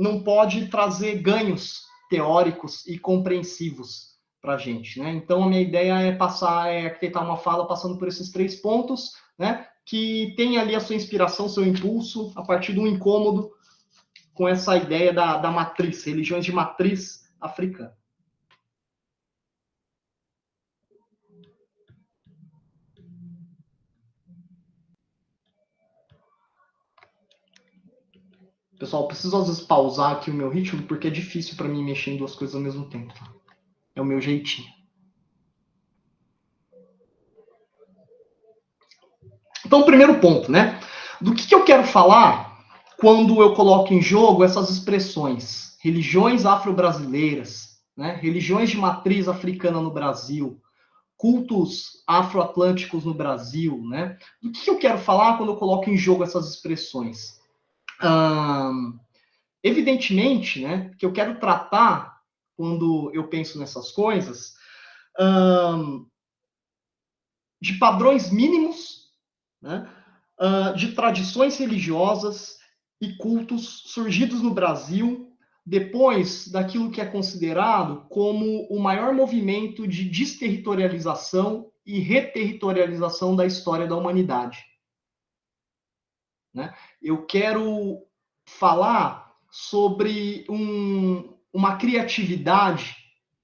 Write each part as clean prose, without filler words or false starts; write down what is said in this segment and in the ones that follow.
não pode trazer ganhos teóricos e compreensivos para a gente, né? Então, a minha ideia é arquitetar uma fala passando por esses 3 pontos, né? Que tem ali a sua inspiração, seu impulso, a partir de um incômodo com essa ideia da matriz, religiões de matriz africana. Pessoal, preciso às vezes pausar aqui o meu ritmo, porque é difícil para mim mexer em 2 coisas ao mesmo tempo. É o meu jeitinho. Então, o primeiro ponto, né? Do que eu quero falar quando eu coloco em jogo essas expressões? Religiões afro-brasileiras, né? Religiões de matriz africana no Brasil, cultos afro-atlânticos no Brasil, né? Do que eu quero falar quando eu coloco em jogo essas expressões? Evidentemente, né, que eu quero tratar, quando eu penso nessas coisas, de padrões mínimos, né, de tradições religiosas e cultos surgidos no Brasil depois daquilo que é considerado como o maior movimento de desterritorialização e reterritorialização da história da humanidade. Né? Eu quero falar sobre uma criatividade,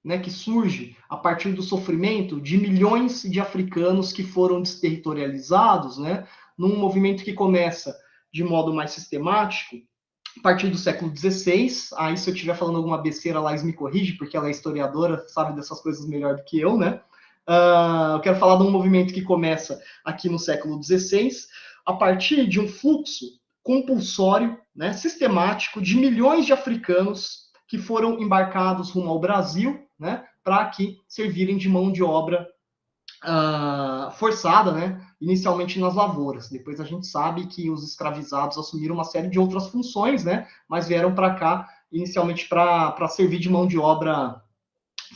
né, que surge a partir do sofrimento de milhões de africanos que foram desterritorializados, né, num movimento que começa de modo mais sistemático a partir do século XVI. Aí, se eu estiver falando alguma besteira, a Laís me corrige, porque ela é historiadora, sabe dessas coisas melhor do que eu, né? Eu quero falar de um movimento que começa aqui no século XVI, a partir de um fluxo compulsório, né, sistemático, de milhões de africanos que foram embarcados rumo ao Brasil, né, para aqui servirem de mão de obra forçada, né, inicialmente nas lavouras. Depois a gente sabe que os escravizados assumiram uma série de outras funções, né, mas vieram para cá inicialmente para servir de mão de obra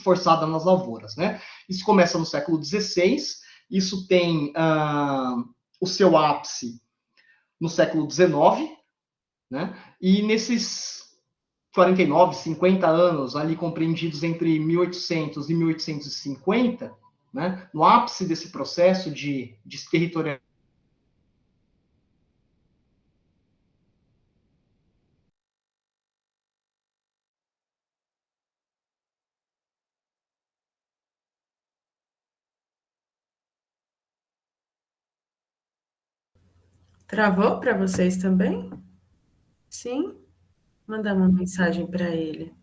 forçada nas lavouras, né? Isso começa no século XVI, isso tem o seu ápice no século XIX, né? E nesses 49, 50 anos, ali compreendidos entre 1800 e 1850, né? No ápice desse processo de territorialização, Travou para vocês também? Sim? Mandar uma mensagem para ele.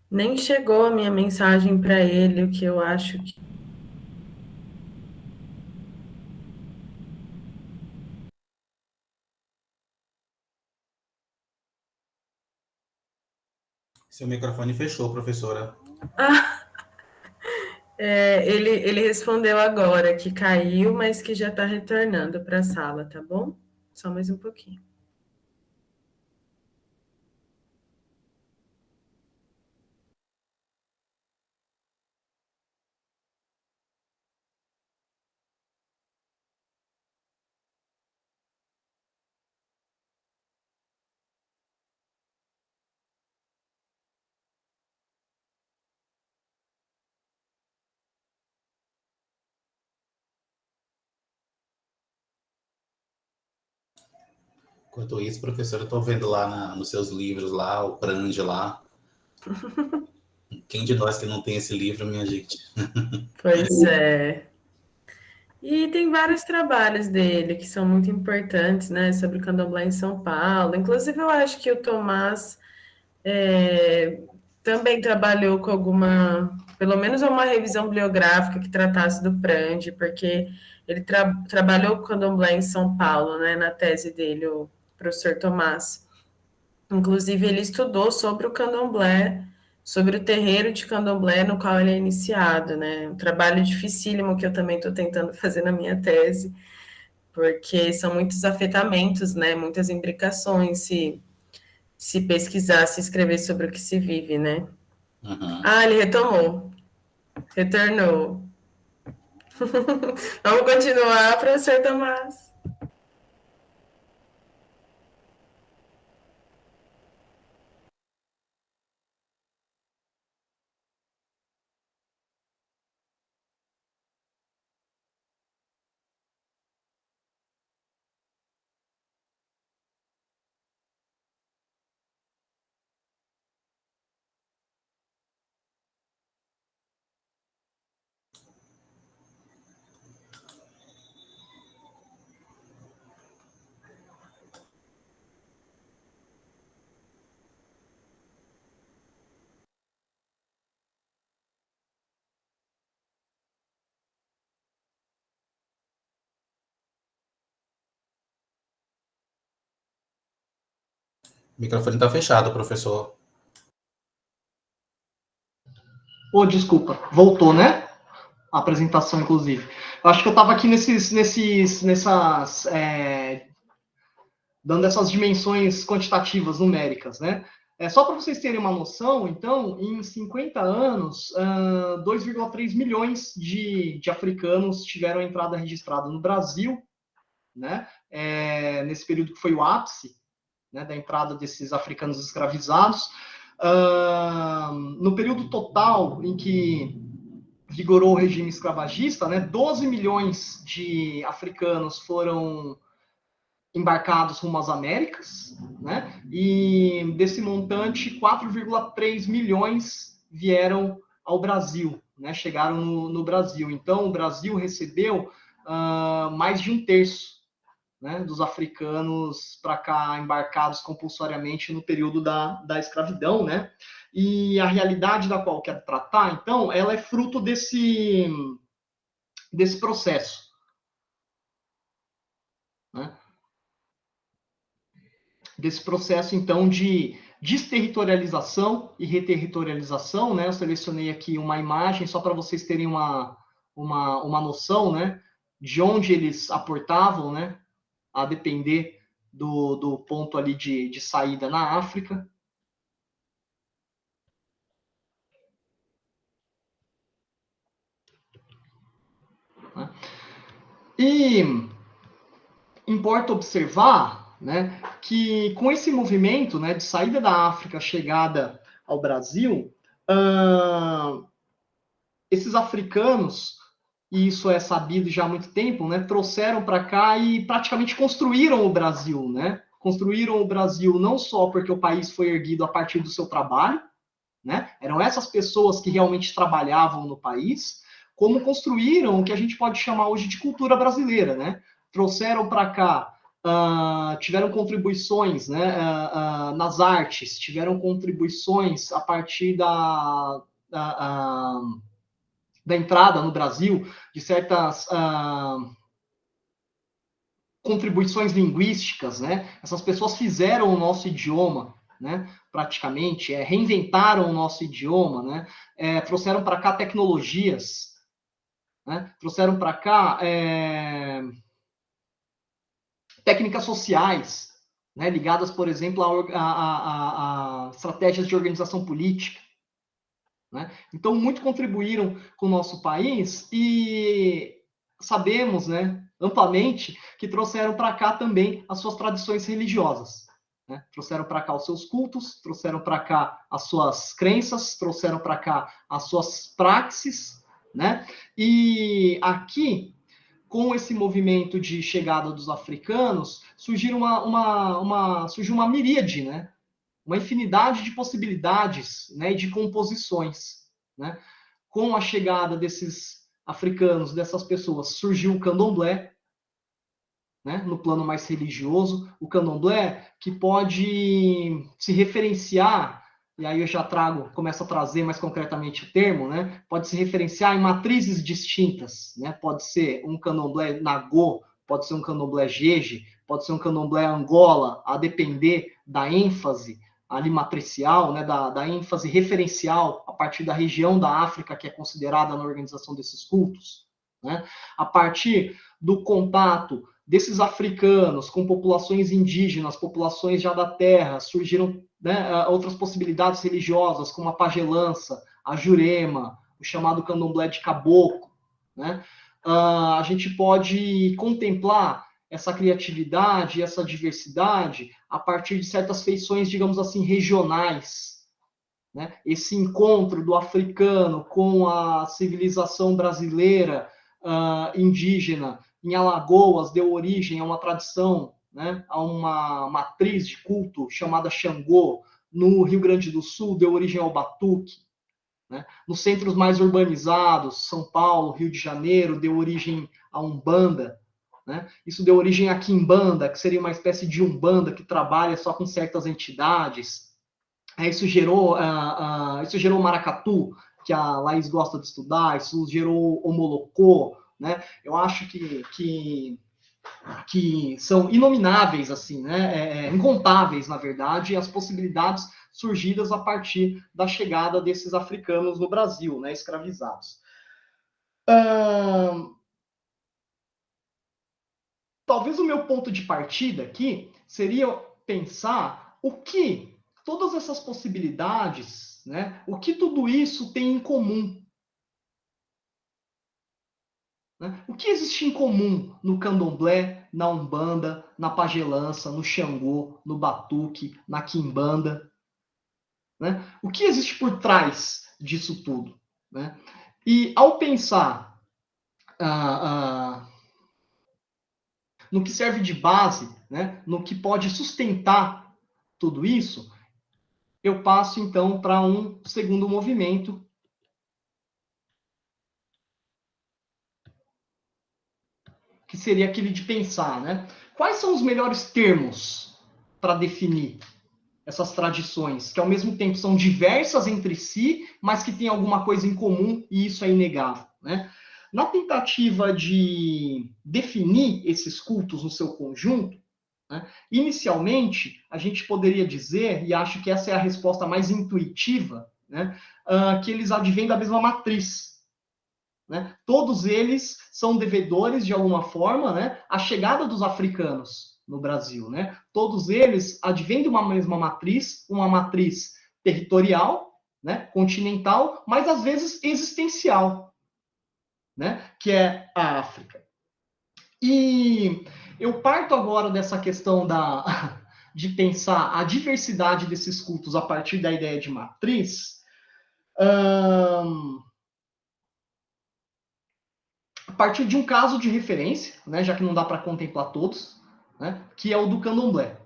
Nem chegou a minha mensagem para ele, o que eu acho que. Seu microfone fechou, professora. Ele respondeu agora que caiu, mas que já está retornando para a sala, tá bom? Só mais um pouquinho. Enquanto isso, professora, eu estou vendo lá nos seus livros, lá, o Prange lá. Quem de nós que não tem esse livro, minha gente? Pois é. E tem vários trabalhos dele que são muito importantes, né, sobre o candomblé em São Paulo. Inclusive, eu acho que o Tomás também trabalhou com pelo menos uma revisão bibliográfica que tratasse do Prande, porque ele trabalhou com o candomblé em São Paulo, né, na tese dele, o professor Tomás. Inclusive, ele estudou sobre o candomblé, sobre o terreiro de candomblé no qual ele é iniciado, né? Um trabalho dificílimo que eu também estou tentando fazer na minha tese, porque são muitos afetamentos, né? Muitas imbricações, se pesquisar, se escrever sobre o que se vive, né? Uhum. Ah, ele retornou. Vamos continuar, professor Tomás. O microfone está fechado, professor. Oh, desculpa, voltou, né? A apresentação, inclusive. Eu acho que eu estava aqui dando essas dimensões quantitativas numéricas, né? Só para vocês terem uma noção, então, em 50 anos, 2,3 milhões de africanos tiveram entrada registrada no Brasil, né? Nesse período que foi o ápice, né, da entrada desses africanos escravizados. No período total em que vigorou o regime escravagista, né, 12 milhões de africanos foram embarcados rumo às Américas, né, e desse montante, 4,3 milhões vieram ao Brasil, né, chegaram no Brasil. Então, o Brasil recebeu mais de um terço, né, dos africanos para cá embarcados compulsoriamente no período da escravidão, né? E a realidade da qual eu quero tratar, então, ela é fruto desse processo, né? Desse processo, então, de desterritorialização e reterritorialização, né? Eu selecionei aqui uma imagem só para vocês terem uma noção, né? De onde eles aportavam, né? A depender do ponto ali de saída na África. Né? E importa observar, né, que com esse movimento, né, de saída da África, chegada ao Brasil, esses africanos, e isso é sabido já há muito tempo, né, trouxeram para cá e praticamente construíram o Brasil, né? Construíram o Brasil não só porque o país foi erguido a partir do seu trabalho, né? Eram essas pessoas que realmente trabalhavam no país, como construíram o que a gente pode chamar hoje de cultura brasileira, né? Trouxeram para cá, tiveram contribuições, né, nas artes, tiveram contribuições a partir da entrada no Brasil de certas contribuições linguísticas, né? Essas pessoas fizeram o nosso idioma, né? Praticamente, reinventaram o nosso idioma, né? Trouxeram para cá tecnologias, né? Trouxeram para cá técnicas sociais, né? Ligadas, por exemplo, a estratégias de organização política. Né? Então, muito contribuíram com o nosso país e sabemos, né, amplamente, que trouxeram para cá também as suas tradições religiosas. Né? Trouxeram para cá os seus cultos, trouxeram para cá as suas crenças, trouxeram para cá as suas praxes. Né? E aqui com esse movimento de chegada dos africanos, surgiu uma miríade, né? Uma infinidade de possibilidades, né, e de composições, né? Com a chegada desses africanos, dessas pessoas, surgiu o candomblé, né, no plano mais religioso, o candomblé que pode se referenciar, e aí eu já começo a trazer mais concretamente o termo, né, pode se referenciar em matrizes distintas, né, pode ser um candomblé nagô, pode ser um candomblé jeje, pode ser um candomblé Angola, a depender da ênfase ali matricial, né, da ênfase referencial a partir da região da África que é considerada na organização desses cultos, né, a partir do contato desses africanos com populações indígenas, populações já da terra, surgiram, né, outras possibilidades religiosas, como a pagelança, a jurema, o chamado candomblé de caboclo, né? A gente pode contemplar essa criatividade, essa diversidade a partir de certas feições, digamos assim, regionais, né? Esse encontro do africano com a civilização brasileira, indígena, em Alagoas, deu origem a uma tradição, né, a uma matriz de culto chamada Xangô. No Rio Grande do Sul, deu origem ao batuque. Né? Nos centros mais urbanizados, São Paulo, Rio de Janeiro, deu origem à Umbanda. Né? Isso deu origem à Quimbanda, que seria uma espécie de Umbanda que trabalha só com certas entidades. Isso gerou o maracatu, que a Laís gosta de estudar, isso gerou o molocô, né? Eu acho que são inomináveis, assim, né? Incontáveis, na verdade, as possibilidades surgidas a partir da chegada desses africanos no Brasil, né? Escravizados. Talvez o meu ponto de partida aqui seria pensar o que todas essas possibilidades, né? O que tudo isso tem em comum? Né? O que existe em comum no candomblé, na umbanda, na pagelança, no xangô, no batuque, na quimbanda? Né? O que existe por trás disso tudo? Né? E ao pensar no que serve de base, né? No que pode sustentar tudo isso, eu passo então para um segundo movimento, que seria aquele de pensar, né? Quais são os melhores termos para definir essas tradições, que ao mesmo tempo são diversas entre si, mas que têm alguma coisa em comum, e isso é inegável, né? Na tentativa de definir esses cultos no seu conjunto, né, inicialmente, a gente poderia dizer, e acho que essa é a resposta mais intuitiva, né, que eles advêm da mesma matriz. Né? Todos eles são devedores, de alguma forma, né, à chegada dos africanos no Brasil. Né? Todos eles advêm de uma mesma matriz, uma matriz territorial, né, continental, mas às vezes existencial, né, que é a África. E eu parto agora dessa questão de pensar a diversidade desses cultos a partir da ideia de matriz, a partir de um caso de referência, né, já que não dá para contemplar todos, né, que é o do candomblé.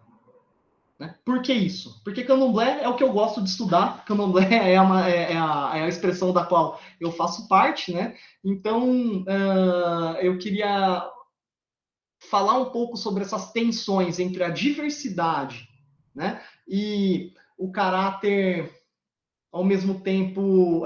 Né? Por que isso? Porque candomblé é o que eu gosto de estudar, candomblé é a expressão da qual eu faço parte, né? Então, eu queria falar um pouco sobre essas tensões entre a diversidade, né, e o caráter, ao mesmo tempo,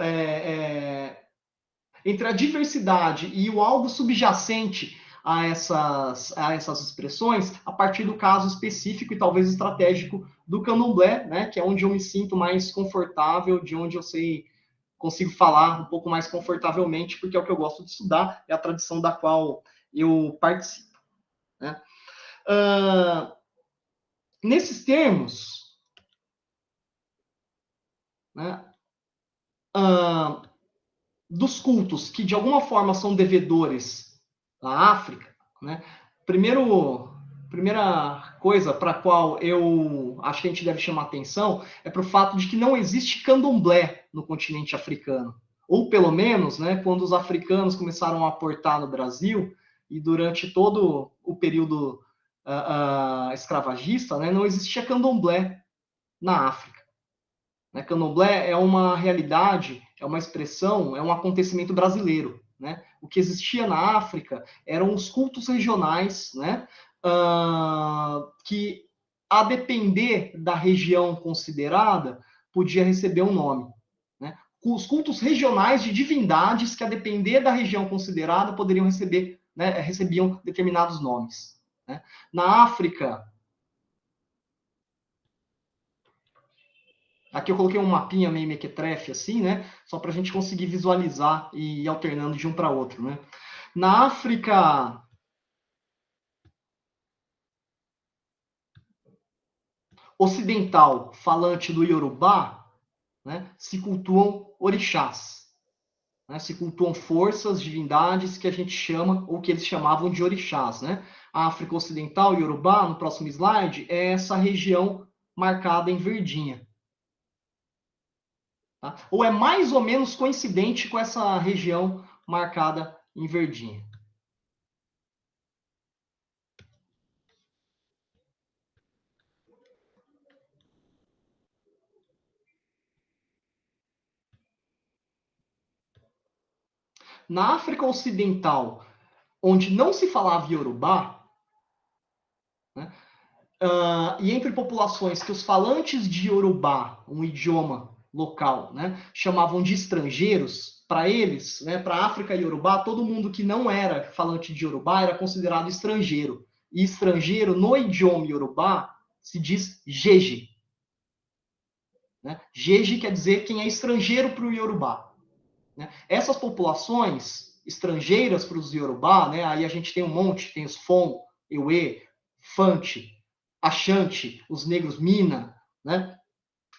entre a diversidade e o algo subjacente a essas expressões, a partir do caso específico e talvez estratégico do candomblé, né, que é onde eu me sinto mais confortável, de onde eu consigo falar um pouco mais confortavelmente, porque é o que eu gosto de estudar, é a tradição da qual eu participo. Né? Nesses termos, né, dos cultos que de alguma forma são devedores da África, né, primeira coisa para a qual eu acho que a gente deve chamar atenção é para o fato de que não existe candomblé no continente africano. Ou pelo menos, né, quando os africanos começaram a aportar no Brasil, e durante todo o período escravagista, né, não existia candomblé na África. Né? Candomblé é uma realidade, é uma expressão, é um acontecimento brasileiro. Né? O que existia na África eram os cultos regionais, né, que, a depender da região considerada, podia receber um nome. Né? Os cultos regionais de divindades que, a depender da região considerada, poderiam receber, né, recebiam determinados nomes. Né? Na África, aqui eu coloquei um mapinha meio mequetrefe, assim, né? Só para a gente conseguir visualizar e ir alternando de um para outro, né? Na África ocidental, falante do Yorubá, né, se cultuam orixás. Né? Se cultuam forças, divindades que a gente chama, ou que eles chamavam de orixás. Né? A África Ocidental, Yorubá, no próximo slide, é essa região marcada em verdinha. Tá? Ou é mais ou menos coincidente com essa região marcada em verdinha. Na África Ocidental, onde não se falava Yorubá, né, e entre populações que os falantes de Yorubá, um idioma local, né, chamavam de estrangeiros, para eles, né, para a África e Yorubá, todo mundo que não era falante de Yorubá era considerado estrangeiro. E estrangeiro, no idioma Yorubá, se diz jeje. Né? Jeje quer dizer quem é estrangeiro para o Yorubá. Né? Essas populações estrangeiras para os Yorubá, né, aí a gente tem um monte, tem os Fon, Ewe, Fante, Achante, os negros Mina, né?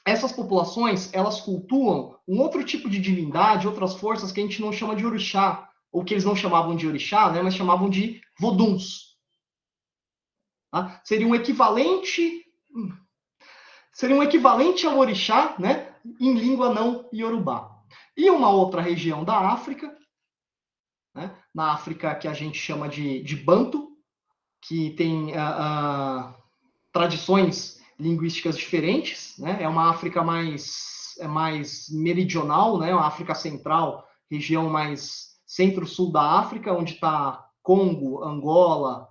Essas populações, elas cultuam um outro tipo de divindade, outras forças que a gente não chama de orixá, ou que eles não chamavam de orixá, né, mas chamavam de voduns. Tá? Seria um equivalente ao orixá, né, em língua não iorubá. E uma outra região da África, né, na África que a gente chama de Banto, que tem tradições linguísticas diferentes, né? É uma África mais meridional, né? Uma África Central, região mais centro-sul da África, onde está Congo, Angola,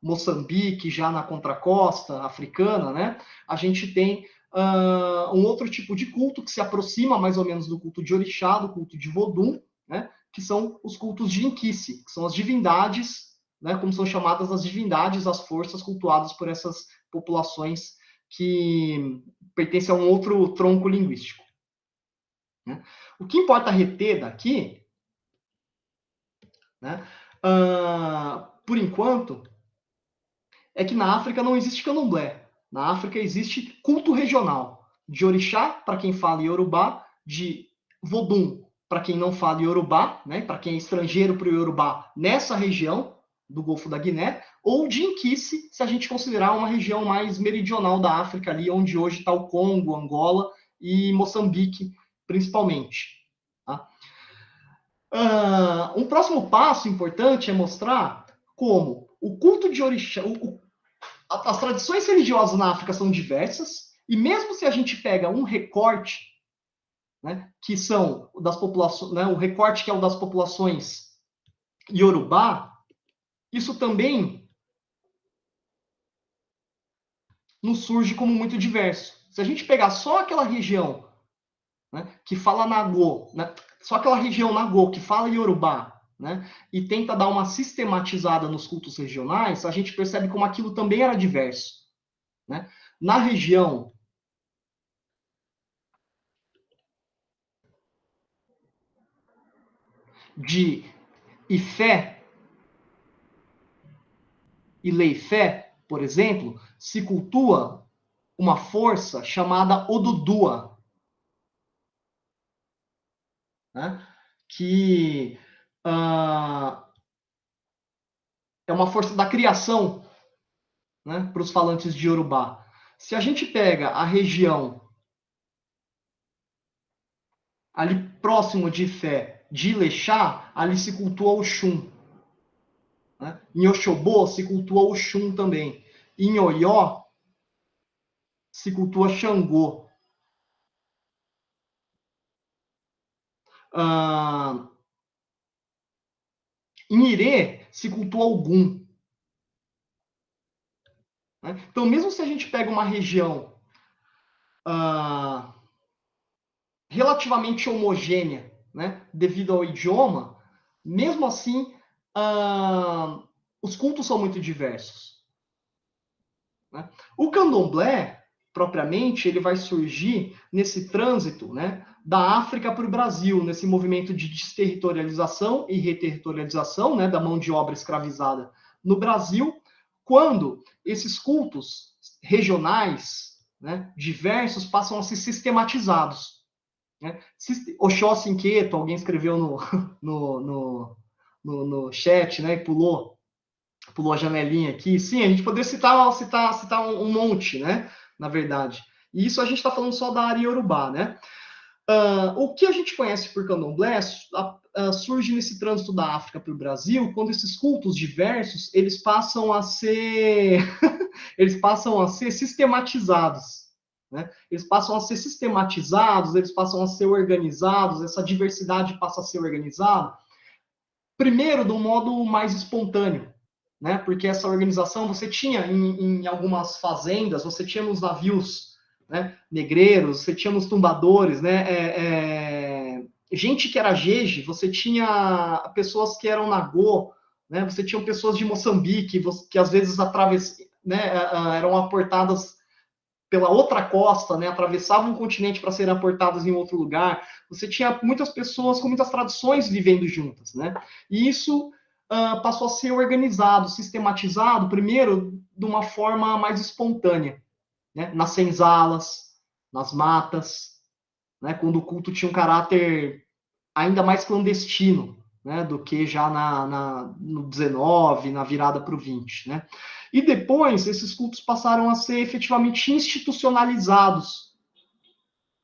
Moçambique, já na contracosta africana, né? A gente tem um outro tipo de culto que se aproxima mais ou menos do culto de orixá, do culto de Vodum, né? Que são os cultos de Inquice, que são as divindades, né? Como são chamadas as divindades, as forças cultuadas por essas populações que pertencem a um outro tronco linguístico. Né? O que importa reter daqui, né? Por enquanto, é que na África não existe candomblé. Na África existe culto regional. De orixá, para quem fala iorubá, de vodum, para quem não fala iorubá, né? Para quem é estrangeiro para o iorubá nessa região do Golfo da Guiné, ou de Inquice, se a gente considerar uma região mais meridional da África, ali onde hoje está o Congo, Angola e Moçambique, principalmente. Tá? Um próximo passo importante é mostrar como o culto de orixá, as tradições religiosas na África são diversas, e mesmo se a gente pega um recorte, né, que são das populações, né, o recorte que é o das populações Yorubá, isso também nos surge como muito diverso. Se a gente pegar só aquela região, né, que fala Nagô, né, só aquela região Nagô que fala Yorubá, né, e tenta dar uma sistematizada nos cultos regionais, a gente percebe como aquilo também era diverso. Né? Na região de Ifé e Leifé, por exemplo, se cultua uma força chamada Odudua, né? Que é uma força da criação, né, para os falantes de Yorubá. Se a gente pega a região ali próximo de Ifé, de Ilexá, ali se cultua Oxum. né? Em Oxobô se cultua Oxum também. Em Oió se cultua Xangô. Em Irê se cultua Ogum. Né? Então, mesmo se a gente pega uma região relativamente homogênea, né, devido ao idioma, mesmo assim, os cultos são muito diversos. Né? O candomblé, propriamente, ele vai surgir nesse trânsito, né, da África para o Brasil, nesse movimento de desterritorialização e reterritorialização, né, da mão de obra escravizada no Brasil, quando esses cultos regionais, né, diversos, passam a ser sistematizados. Né? Oxóssi Inquieto, alguém escreveu no chat, né, e pulou a janelinha aqui. Sim, a gente poderia citar um monte, né, na verdade. E isso a gente está falando só da área iorubá, né? O que a gente conhece por candomblé surge nesse trânsito da África para o Brasil, quando esses cultos diversos, eles passam a ser sistematizados. Né? Eles passam a ser sistematizados, eles passam a ser organizados, essa diversidade passa a ser organizada, primeiro, de um modo mais espontâneo, né? Porque essa organização você tinha em algumas fazendas, você tinha nos navios, né, negreiros, você tinha nos tumbadores, né, gente que era jeje, você tinha pessoas que eram nagô, né, você tinha pessoas de Moçambique, que às vezes né, eram aportadas pela outra costa, né, atravessavam o continente para serem aportadas em outro lugar. Você tinha muitas pessoas com muitas tradições vivendo juntas, né? E isso passou a ser organizado, sistematizado, primeiro de uma forma mais espontânea, né? Nas senzalas, nas matas, né? Quando o culto tinha um caráter ainda mais clandestino, né? Do que já no 19, na virada para o 20, né? E depois, esses cultos passaram a ser efetivamente institucionalizados,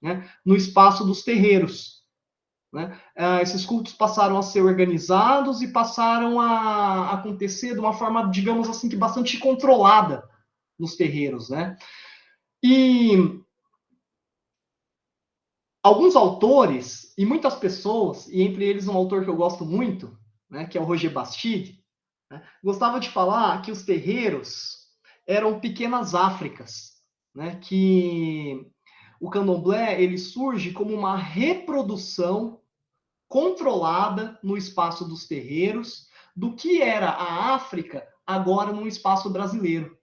né, no espaço dos terreiros. Né? Esses cultos passaram a ser organizados e passaram a acontecer de uma forma, digamos assim, que bastante controlada nos terreiros. Né? E alguns autores, e muitas pessoas, e entre eles um autor que eu gosto muito, né, que é o Roger Bastide, né, gostava de falar que os terreiros eram pequenas Áfricas, né, que o candomblé ele surge como uma reprodução controlada no espaço dos terreiros do que era a África agora no espaço brasileiro.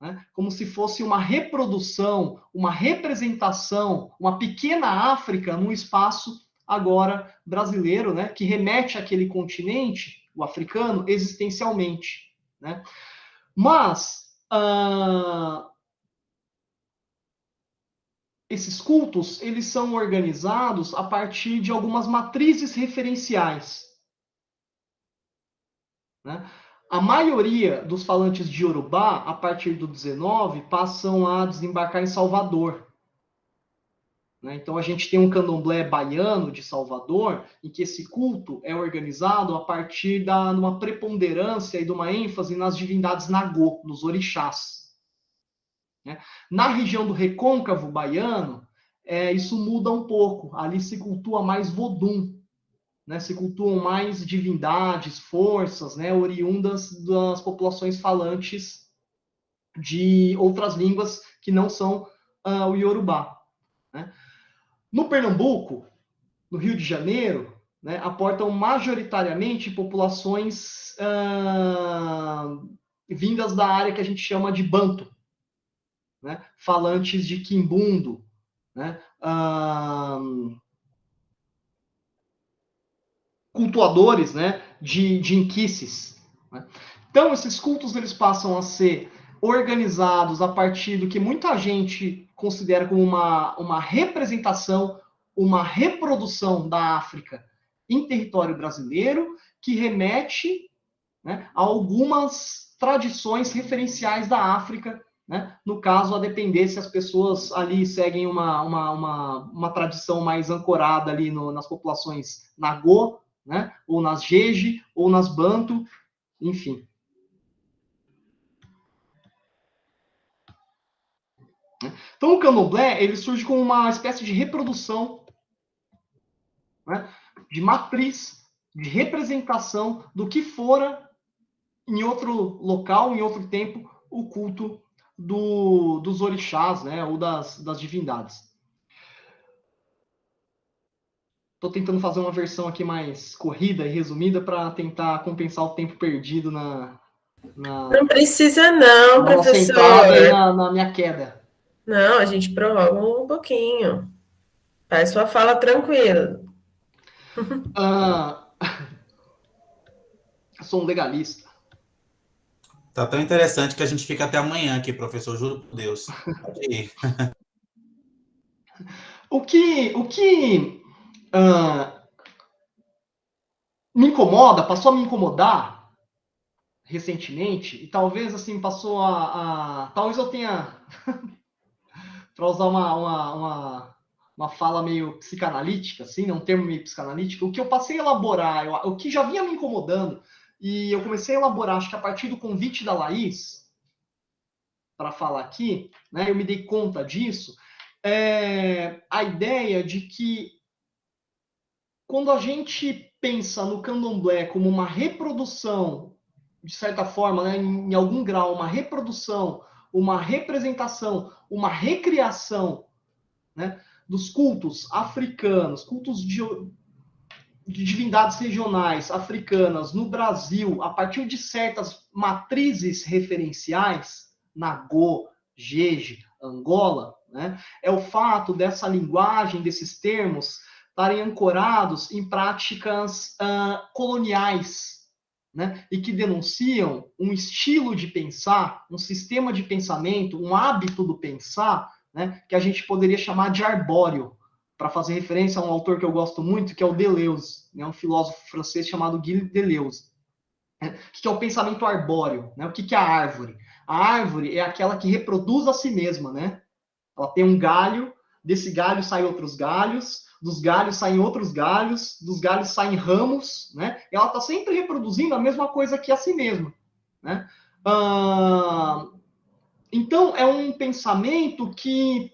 Né? Como se fosse uma reprodução, uma representação, uma pequena África num espaço agora brasileiro, né? Que remete àquele continente, o africano, existencialmente. Né? Mas esses cultos eles são organizados a partir de algumas matrizes referenciais. Né? A maioria dos falantes de Yorubá, a partir do 19, passam a desembarcar em Salvador. Né? Então a gente tem um candomblé baiano de Salvador, em que esse culto é organizado a partir de uma preponderância e de uma ênfase nas divindades nagô, nos orixás. Né? Na região do recôncavo baiano, isso muda um pouco. Ali se cultua mais Vodum, né? Se cultuam mais divindades, forças, né? Oriundas das populações falantes de outras línguas que não são o Yorubá. Né? No Pernambuco, no Rio de Janeiro, né, aportam majoritariamente populações vindas da área que a gente chama de Banto, né, falantes de Quimbundo, né, cultuadores, né, de inquices. Né. Então, esses cultos eles passam a ser organizados a partir do que muita gente considera como uma representação, uma reprodução da África em território brasileiro, que remete, né, a algumas tradições referenciais da África, né? No caso, a depender se as pessoas ali seguem uma tradição mais ancorada ali nas populações Nagô, né? Ou nas Jeje, ou nas Banto, enfim. Então, o candomblé, ele surge como uma espécie de reprodução, né, de matriz, de representação do que fora, em outro local, em outro tempo, o culto dos orixás, né, ou das divindades. Estou tentando fazer uma versão aqui mais corrida e resumida para tentar compensar o tempo perdido na Não precisa não, nossa entrada e professor. na minha queda. Não, a gente prorroga um pouquinho. Faz sua fala tranquila. Eu sou um legalista. Tá tão interessante que a gente fica até amanhã aqui, professor, juro por Deus. Pode ir. O que me incomoda, passou a me incomodar recentemente, e talvez assim passou talvez eu tenha, para usar uma fala meio psicanalítica, assim, um termo meio psicanalítico, o que eu passei a elaborar, o que já vinha me incomodando, e eu comecei a elaborar, acho que a partir do convite da Laís, para falar aqui, né, eu me dei conta disso, a ideia de que quando a gente pensa no candomblé como uma reprodução, de certa forma, né, em algum grau, uma reprodução, uma representação, uma recriação, né, dos cultos africanos, cultos de divindades regionais africanas no Brasil, a partir de certas matrizes referenciais, Nagô, Jeje, Angola, né, é o fato dessa linguagem, desses termos, estarem ancorados em práticas coloniais, né, e que denunciam um estilo de pensar, um sistema de pensamento, um hábito do pensar, né, que a gente poderia chamar de arbóreo, para fazer referência a um autor que eu gosto muito, que é o Deleuze, né, um filósofo francês chamado Guy Deleuze. O que é o pensamento arbóreo? Né? O que é a árvore? A árvore é aquela que reproduz a si mesma, né? Ela tem um galho, desse galho saem outros galhos, dos galhos saem outros galhos, dos galhos saem ramos, né? Ela está sempre reproduzindo a mesma coisa que a si mesma, né? Então, é um pensamento que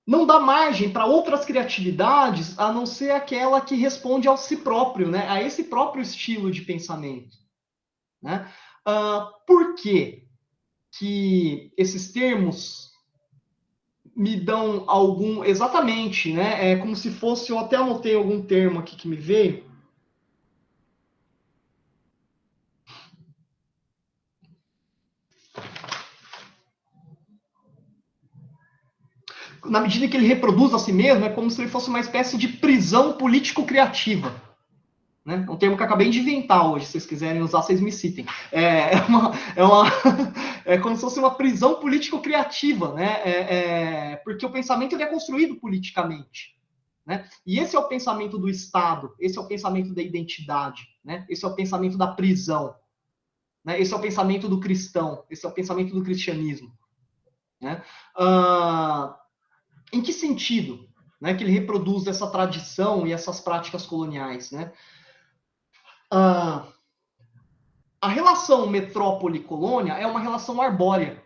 não dá margem para outras criatividades a não ser aquela que responde ao si próprio, né? A esse próprio estilo de pensamento, né? Por quê que esses termos me dão algum... Exatamente, né? É como se fosse... Eu até anotei algum termo aqui que me veio. Na medida que ele reproduz a si mesmo, é como se ele fosse uma espécie de prisão político-criativa. Né? É um termo que eu acabei de inventar hoje. Se vocês quiserem usar, vocês me citem. É como se fosse uma prisão político-criativa, né? Porque o pensamento ele é construído politicamente. Né? E esse é o pensamento do Estado, esse é o pensamento da identidade, né? Esse é o pensamento da prisão, né? Esse é o pensamento do cristão, esse é o pensamento do cristianismo. Né? Em que sentido, né, que ele reproduz essa tradição e essas práticas coloniais? Né? A relação metrópole-colônia é uma relação arbórea.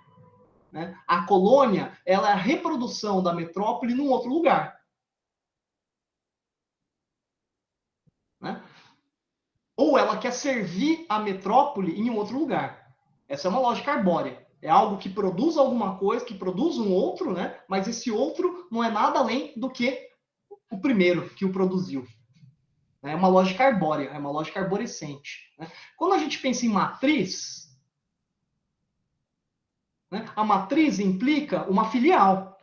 Né? A colônia ela é a reprodução da metrópole num outro lugar. Né? Ou ela quer servir a metrópole em um outro lugar. Essa é uma lógica arbórea. É algo que produz alguma coisa, que produz um outro, né? Mas esse outro não é nada além do que o primeiro que o produziu. É uma lógica arbórea, é uma lógica arborescente. Né? Quando a gente pensa em matriz, né, a matriz implica uma filial.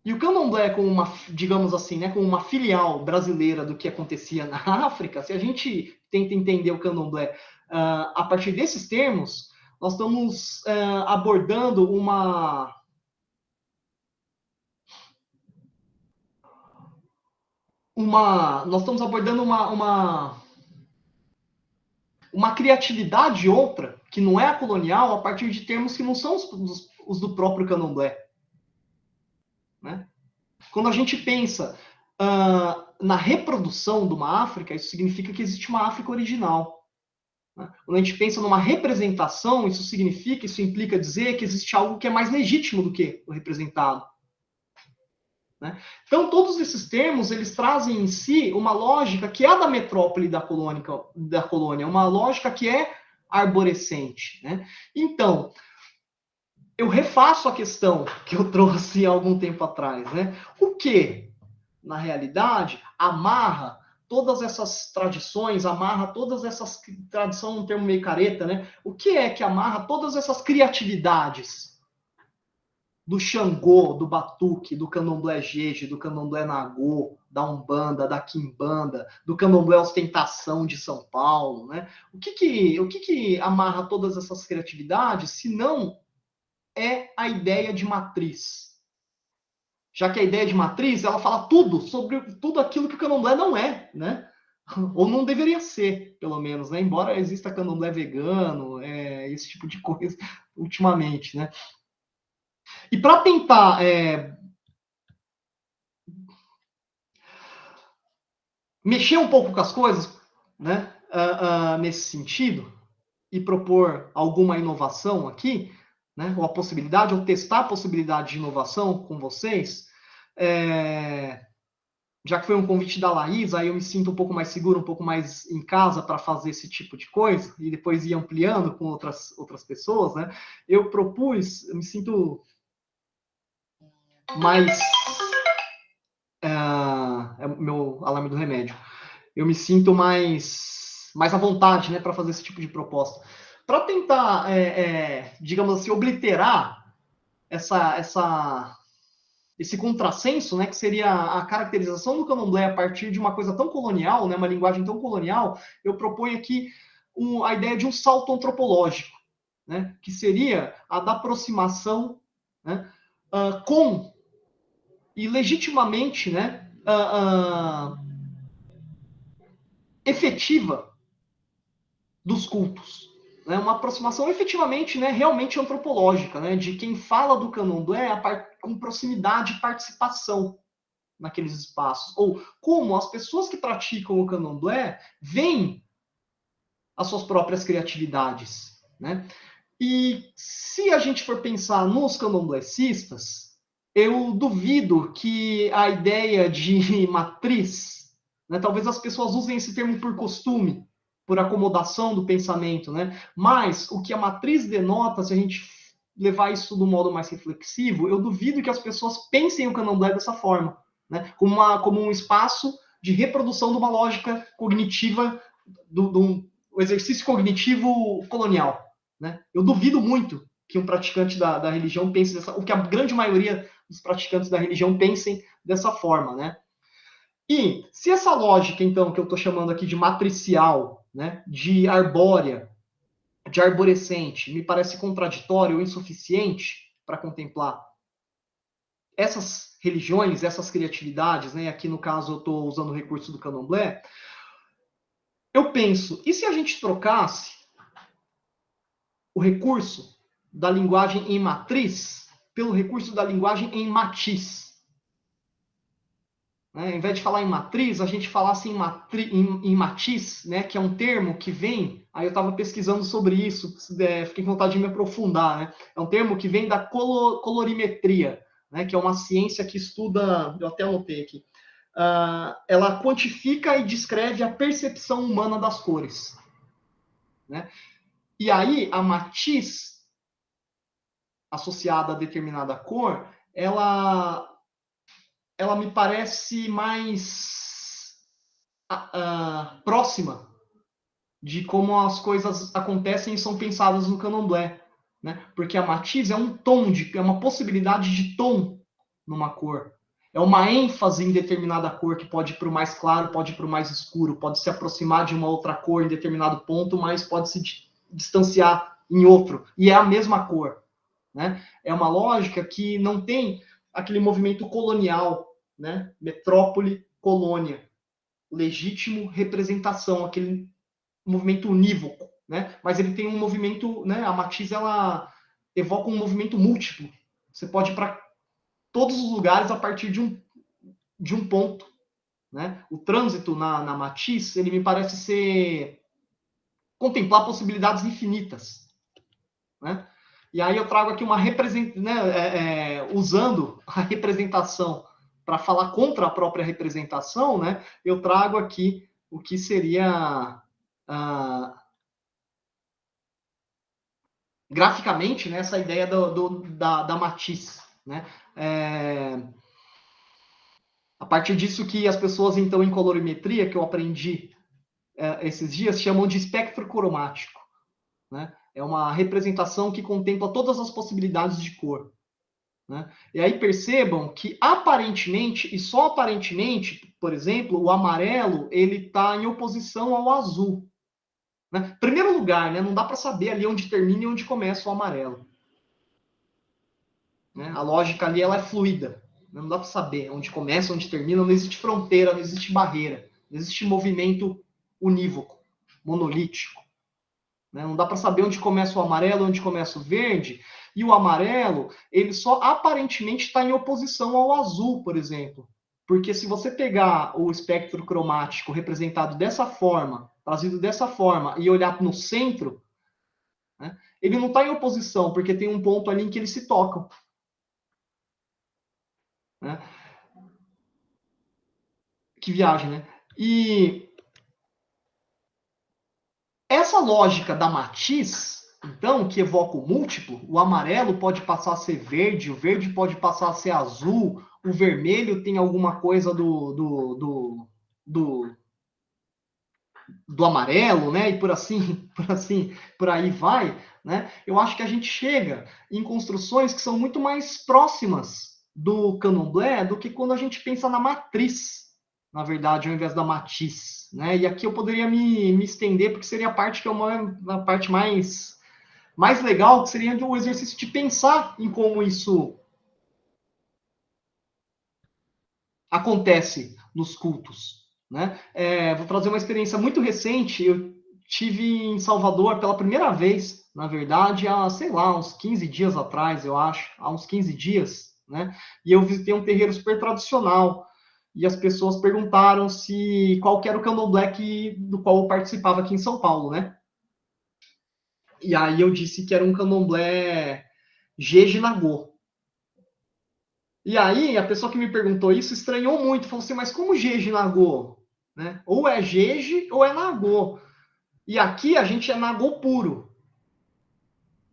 E o candomblé, como uma, digamos assim, né, como uma filial brasileira do que acontecia na África, se a gente tenta entender o candomblé a partir desses termos, nós estamos abordando nós estamos abordando uma criatividade outra, que não é a colonial, a partir de termos que não são os do próprio candomblé. Né? Quando a gente pensa na reprodução de uma África, isso significa que existe uma África original. Quando a gente pensa numa representação, isso implica dizer que existe algo que é mais legítimo do que o representado. Então, todos esses termos, eles trazem em si uma lógica que é a da metrópole da colônia, uma lógica que é arborescente. Então, eu refaço a questão que eu trouxe há algum tempo atrás. O que, na realidade, amarra todas essas tradições, tradição é um termo meio careta, o que é que amarra todas essas criatividades do Xangô, do Batuque, do Candomblé Jeje, do Candomblé Nagô, da Umbanda, da Quimbanda, do Candomblé Ostentação de São Paulo, O que amarra todas essas criatividades, se não é a ideia de matriz? Já que a ideia de matriz, ela fala tudo sobre tudo aquilo que o Candomblé não é, Ou não deveria ser, pelo menos, Embora exista Candomblé vegano, esse tipo de coisa ultimamente, E para tentar mexer um pouco com as coisas, nesse sentido, e propor alguma inovação aqui, ou a possibilidade, ou testar a possibilidade de inovação com vocês, já que foi um convite da Laís, aí eu me sinto um pouco mais seguro, um pouco mais em casa para fazer esse tipo de coisa, e depois ir ampliando com outras pessoas, eu propus, eu me sinto mais... é o meu alarme do remédio. Eu me sinto mais à vontade, para fazer esse tipo de proposta. Para tentar, digamos assim, obliterar esse contrassenso, que seria a caracterização do Candomblé a partir de uma coisa tão colonial, uma linguagem tão colonial, eu proponho aqui a ideia de um salto antropológico, que seria a da aproximação com e legitimamente efetiva dos cultos. Uma aproximação efetivamente, realmente antropológica, de quem fala do Candomblé com proximidade e participação naqueles espaços. Ou como as pessoas que praticam o Candomblé veem as suas próprias criatividades. E se a gente for pensar nos candomblecistas, eu duvido que a ideia de matriz, talvez as pessoas usem esse termo por costume, por acomodação do pensamento, mas o que a matriz denota, se a gente levar isso de um modo mais reflexivo, eu duvido que as pessoas pensem o Candomblé dessa forma, como um espaço de reprodução de uma lógica cognitiva, do exercício cognitivo colonial. Eu duvido muito que um praticante da religião pense ou que a grande maioria dos praticantes da religião pensem dessa forma, E se essa lógica, então, que eu estou chamando aqui de matricial, de arbórea, de arborescente, me parece contraditório ou insuficiente para contemplar essas religiões, essas criatividades, aqui no caso eu estou usando o recurso do Candomblé, eu penso, e se a gente trocasse o recurso da linguagem em matriz pelo recurso da linguagem em matiz? Ao invés de falar em matriz, a gente falasse em matiz, que é um termo que vem... Aí eu estava pesquisando sobre isso, fiquei com vontade de me aprofundar. É um termo que vem da colorimetria, que é uma ciência que estuda... Eu até anotei aqui. Ela quantifica e descreve a percepção humana das cores. E aí, a matiz associada a determinada cor, ela me parece mais próxima de como as coisas acontecem e são pensadas no Candomblé, Porque a matiz é um tom, é uma possibilidade de tom numa cor. É uma ênfase em determinada cor que pode ir para o mais claro, pode ir para o mais escuro, pode se aproximar de uma outra cor em determinado ponto, mas pode se distanciar em outro. E é a mesma cor. É uma lógica que não tem aquele movimento colonial, metrópole, colônia, legítimo, representação, aquele movimento unívoco, mas ele tem um movimento, a matiz, ela evoca um movimento múltiplo. Você pode ir para todos os lugares a partir de um ponto, né? O trânsito na matiz, ele me parece contemplar possibilidades infinitas, né? E aí eu trago aqui uma representação, né, usando a representação para falar contra a própria representação, né? Eu trago aqui o que seria graficamente, né, essa ideia da matiz, né? A partir disso que as pessoas, então, em colorimetria, que eu aprendi esses dias, chamam de espectro cromático, né? É uma representação que contempla todas as possibilidades de cor, né? E aí percebam que aparentemente, e só aparentemente, por exemplo, o amarelo ele está em oposição ao azul, né? Primeiro lugar, né, não dá para saber ali onde termina e onde começa o amarelo, né? A lógica ali ela é fluida, não dá para saber onde começa, onde termina, não existe fronteira, não existe barreira, não existe movimento unívoco, monolítico. Não dá para saber onde começa o amarelo, onde começa o verde. E o amarelo, ele só aparentemente está em oposição ao azul, por exemplo. Porque se você pegar o espectro cromático representado dessa forma, trazido dessa forma, e olhar no centro, né, ele não está em oposição, porque tem um ponto ali em que eles se tocam, né? Que viagem, né? E essa lógica da matiz, então, que evoca o múltiplo, o amarelo pode passar a ser verde, o verde pode passar a ser azul, o vermelho tem alguma coisa do amarelo, né? E por aí vai, né? Eu acho que a gente chega em construções que são muito mais próximas do candomblé do que quando a gente pensa na matriz, na verdade, ao invés da matiz, né? E aqui eu poderia me estender, porque seria a parte que é uma parte mais legal, que seria o exercício de pensar em como isso acontece nos cultos, né? Vou trazer uma experiência muito recente. Eu tive em Salvador pela primeira vez, na verdade, há, sei lá, uns 15 dias atrás, eu acho, há uns 15 dias, né? E eu visitei um terreiro super tradicional. E as pessoas perguntaram qual que era o candomblé do qual eu participava aqui em São Paulo, né? E aí eu disse que era um candomblé Jeje Nagô. E aí a pessoa que me perguntou isso estranhou muito, falou assim, mas como Jeje Nagô? Né? Ou é Jeje ou é Nagô. E aqui a gente é Nagô puro.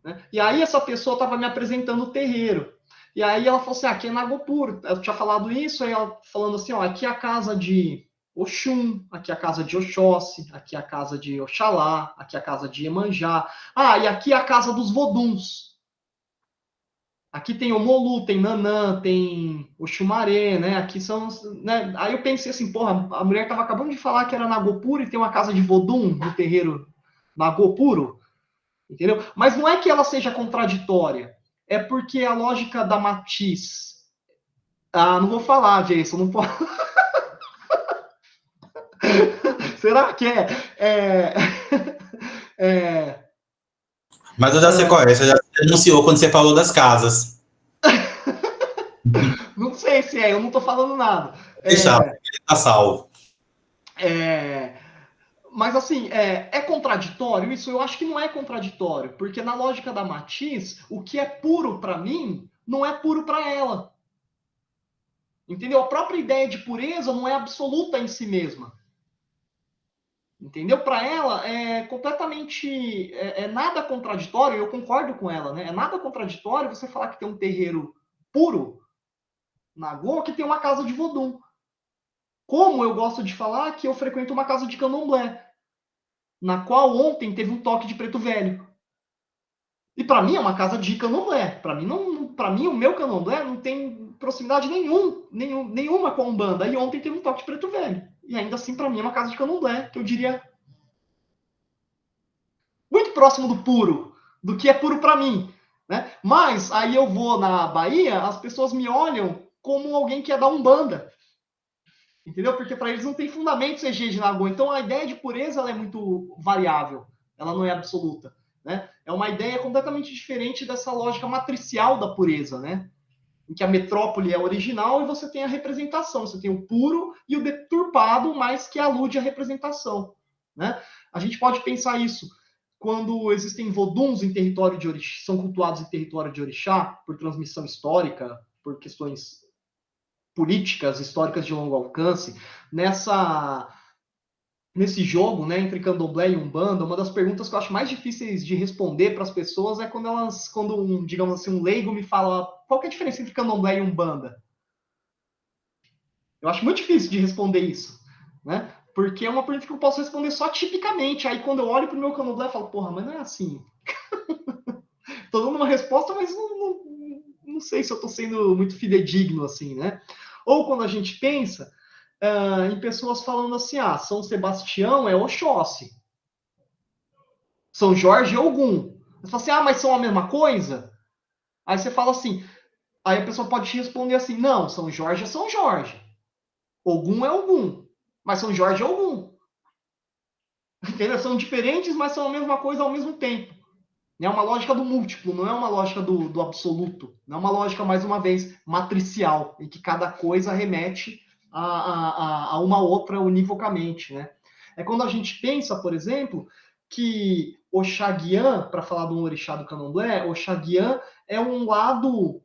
Né? E aí essa pessoa estava me apresentando o terreiro. E aí ela falou assim, aqui é Nagô puro. Eu tinha falado isso, aí ela falando assim, ó, aqui é a casa de Oxum, aqui é a casa de Oxóssi, aqui é a casa de Oxalá, aqui é a casa de Iemanjá. Ah, e aqui é a casa dos Voduns. Aqui tem o Molu, tem Nanã, tem o Xumaré, né? Aqui são, né? Aí eu pensei assim, porra, a mulher estava acabando de falar que era Nagô puro e tem uma casa de Vodum no terreiro Nagô puro, entendeu? Mas não é que ela seja contraditória, é porque a lógica da matiz. Ah, não vou falar, Jason, não pode. Será que é... Mas eu já sei qual é, você já denunciou quando você falou das casas. Não sei se eu não estou falando nada. Deixar, ele tá salvo. Mas assim, é contraditório isso? Eu acho que não é contraditório, porque na lógica da matiz, o que é puro para mim não é puro para ela. Entendeu? A própria ideia de pureza não é absoluta em si mesma. Entendeu? Para ela é completamente nada contraditório, eu concordo com ela, né? É nada contraditório você falar que tem um terreiro puro na Goa que tem uma casa de Vodum. Como eu gosto de falar que eu frequento uma casa de candomblé, na qual ontem teve um toque de preto velho. E para mim é uma casa de candomblé. Para mim o meu candomblé não tem proximidade nenhuma com a Umbanda. E ontem teve um toque de preto velho. E ainda assim para mim é uma casa de candomblé, que eu diria muito próximo do puro, do que é puro para mim, né? Mas aí eu vou na Bahia, as pessoas me olham como alguém que é da Umbanda. Entendeu? Porque para eles não tem fundamento ser de Nagô. Então a ideia de pureza ela é muito variável, ela não é absoluta. Né? É uma ideia completamente diferente dessa lógica matricial da pureza. Né? em que a metrópole é original e você tem a representação, você tem o puro e o deturpado, mas que alude à representação, né? A gente pode pensar isso quando existem voduns em território de orixá, são cultuados em território de orixá, por transmissão histórica, por questões políticas, históricas de longo alcance, nesse jogo, né, entre candomblé e umbanda, uma das perguntas que eu acho mais difíceis de responder para as pessoas é quando digamos assim, um leigo me fala qual que é a diferença entre candomblé e umbanda. Eu acho muito difícil de responder isso, né? Porque é uma pergunta que eu posso responder só tipicamente. Aí quando eu olho para o meu candomblé, eu falo, porra, mas não é assim. Estou dando uma resposta, mas não sei se eu estou sendo muito fidedigno assim, né? Ou quando a gente pensa em pessoas falando assim, São Sebastião é Oxóssi, São Jorge é Ogum. Você fala assim, mas são a mesma coisa? Aí você fala assim, aí a pessoa pode te responder assim, não, São Jorge é São Jorge, Ogum é Ogum, mas São Jorge é Ogum. Entendeu? São diferentes, mas são a mesma coisa ao mesmo tempo. É uma lógica do múltiplo, não é uma lógica do absoluto. Não é uma lógica, mais uma vez, matricial, em que cada coisa remete a uma outra univocamente, né? É quando a gente pensa, por exemplo, que Oxaguian, para falar de um orixá do candomblé, Oxaguian é um lado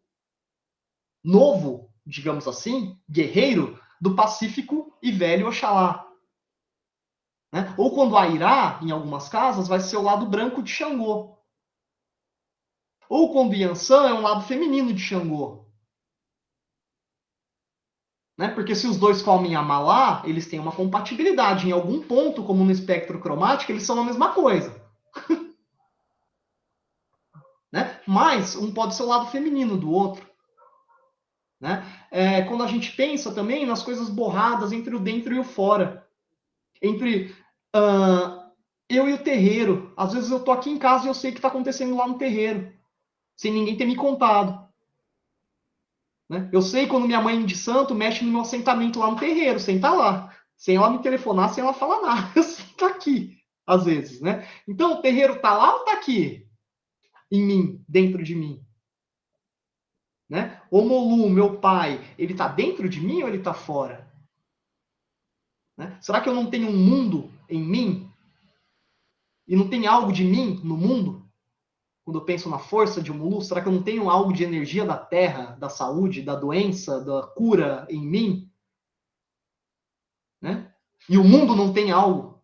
novo, digamos assim, guerreiro, do Pacífico e velho Oxalá. Né? Ou quando Airá, em algumas casas, vai ser o lado branco de Xangô. Ou quando Yansan é um lado feminino de Xangô. Né? Porque se os dois comem Amalá, eles têm uma compatibilidade. Em algum ponto, como no espectro cromático, eles são a mesma coisa. Né? Mas um pode ser o lado feminino do outro. Né? Quando a gente pensa também nas coisas borradas entre o dentro e o fora. Entre eu e o terreiro. Às vezes eu estou aqui em casa e eu sei o que está acontecendo lá no terreiro. Sem ninguém ter me contado. Né? Eu sei quando minha mãe de santo mexe no meu assentamento lá no terreiro, sem estar lá. Sem ela me telefonar, sem ela falar nada. Eu sei que tá aqui, às vezes, né? Então, o terreiro tá lá ou tá aqui? Em mim, dentro de mim? Né? O Molu, meu pai, ele tá dentro de mim ou ele tá fora? Né? Será que eu não tenho um mundo em mim? E não tem algo de mim no mundo? Quando eu penso na força de um Molu, será que eu não tenho algo de energia da terra, da saúde, da doença, da cura em mim? Né? E o mundo não tem algo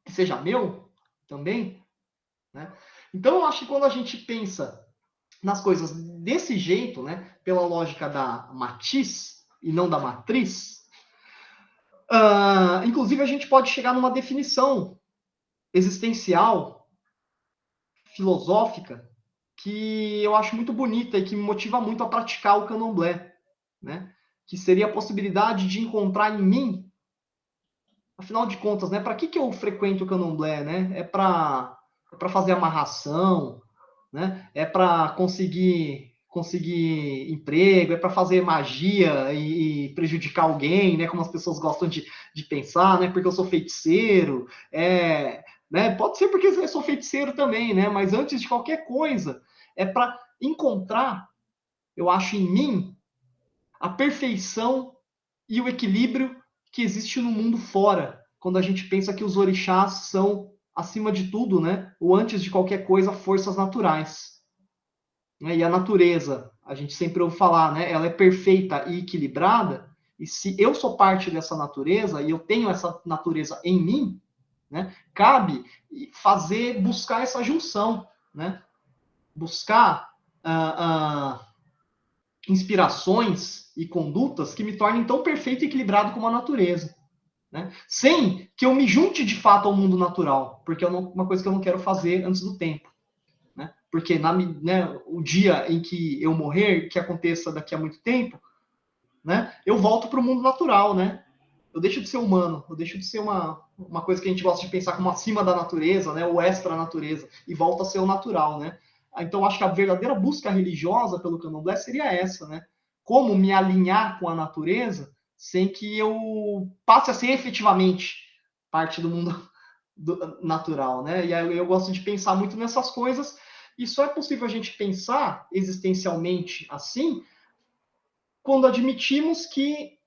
que seja meu também? Né? Então, eu acho que quando a gente pensa nas coisas desse jeito, né, pela lógica da matiz e não da matriz, inclusive a gente pode chegar numa definição existencial, filosófica, que eu acho muito bonita e que me motiva muito a praticar o candomblé, né? Que seria a possibilidade de encontrar em mim, afinal de contas, né? Para que eu frequento o candomblé, né? É para fazer amarração, né? É para conseguir emprego, é para fazer magia e prejudicar alguém, né? Como as pessoas gostam de pensar, né? Porque eu sou feiticeiro, né? Pode ser porque eu sou feiticeiro também, né? Mas antes de qualquer coisa, é para encontrar, eu acho, em mim a perfeição e o equilíbrio que existe no mundo fora, quando a gente pensa que os orixás são, acima de tudo, né? Ou antes de qualquer coisa, forças naturais. E a natureza, a gente sempre ouve falar, né? Ela é perfeita e equilibrada. E se eu sou parte dessa natureza e eu tenho essa natureza em mim, né? Cabe buscar essa junção, né? Buscar inspirações e condutas que me tornem tão perfeito e equilibrado como a natureza. Né? Sem que eu me junte de fato ao mundo natural, porque é uma coisa que eu não quero fazer antes do tempo. Né? Porque o dia em que eu morrer, que aconteça daqui a muito tempo, né, eu volto para o mundo natural. Né? Eu deixo de ser humano, eu deixo de ser uma coisa que a gente gosta de pensar como acima da natureza, né, ou extra-natureza, e volto a ser o natural. Né? Então, acho que a verdadeira busca religiosa pelo candomblé seria essa. Né? Como me alinhar com a natureza sem que eu passe a ser efetivamente parte do mundo natural, né? E aí eu gosto de pensar muito nessas coisas, e só é possível a gente pensar existencialmente assim quando admitimos que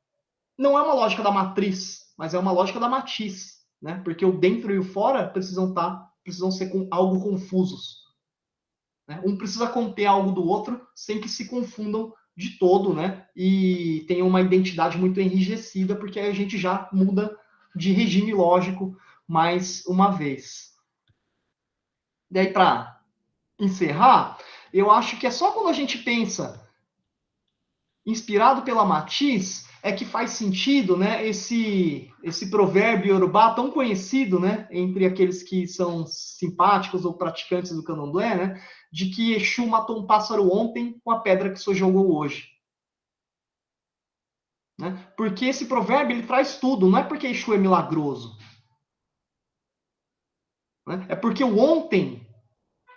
não é uma lógica da matriz, mas é uma lógica da matiz, né? Porque o dentro e o fora precisam ser algo confusos, né? Um precisa conter algo do outro sem que se confundam de todo, né? E tenham uma identidade muito enrijecida, porque aí a gente já muda de regime lógico mais uma vez. E aí, para encerrar, eu acho que é só quando a gente pensa inspirado pela matiz é que faz sentido, né, esse provérbio iorubá tão conhecido, né, entre aqueles que são simpáticos ou praticantes do candomblé, né, de que Exu matou um pássaro ontem com a pedra que o senhor jogou hoje. Né? Porque esse provérbio ele traz tudo, não é porque Exu é milagroso. Né? É porque o ontem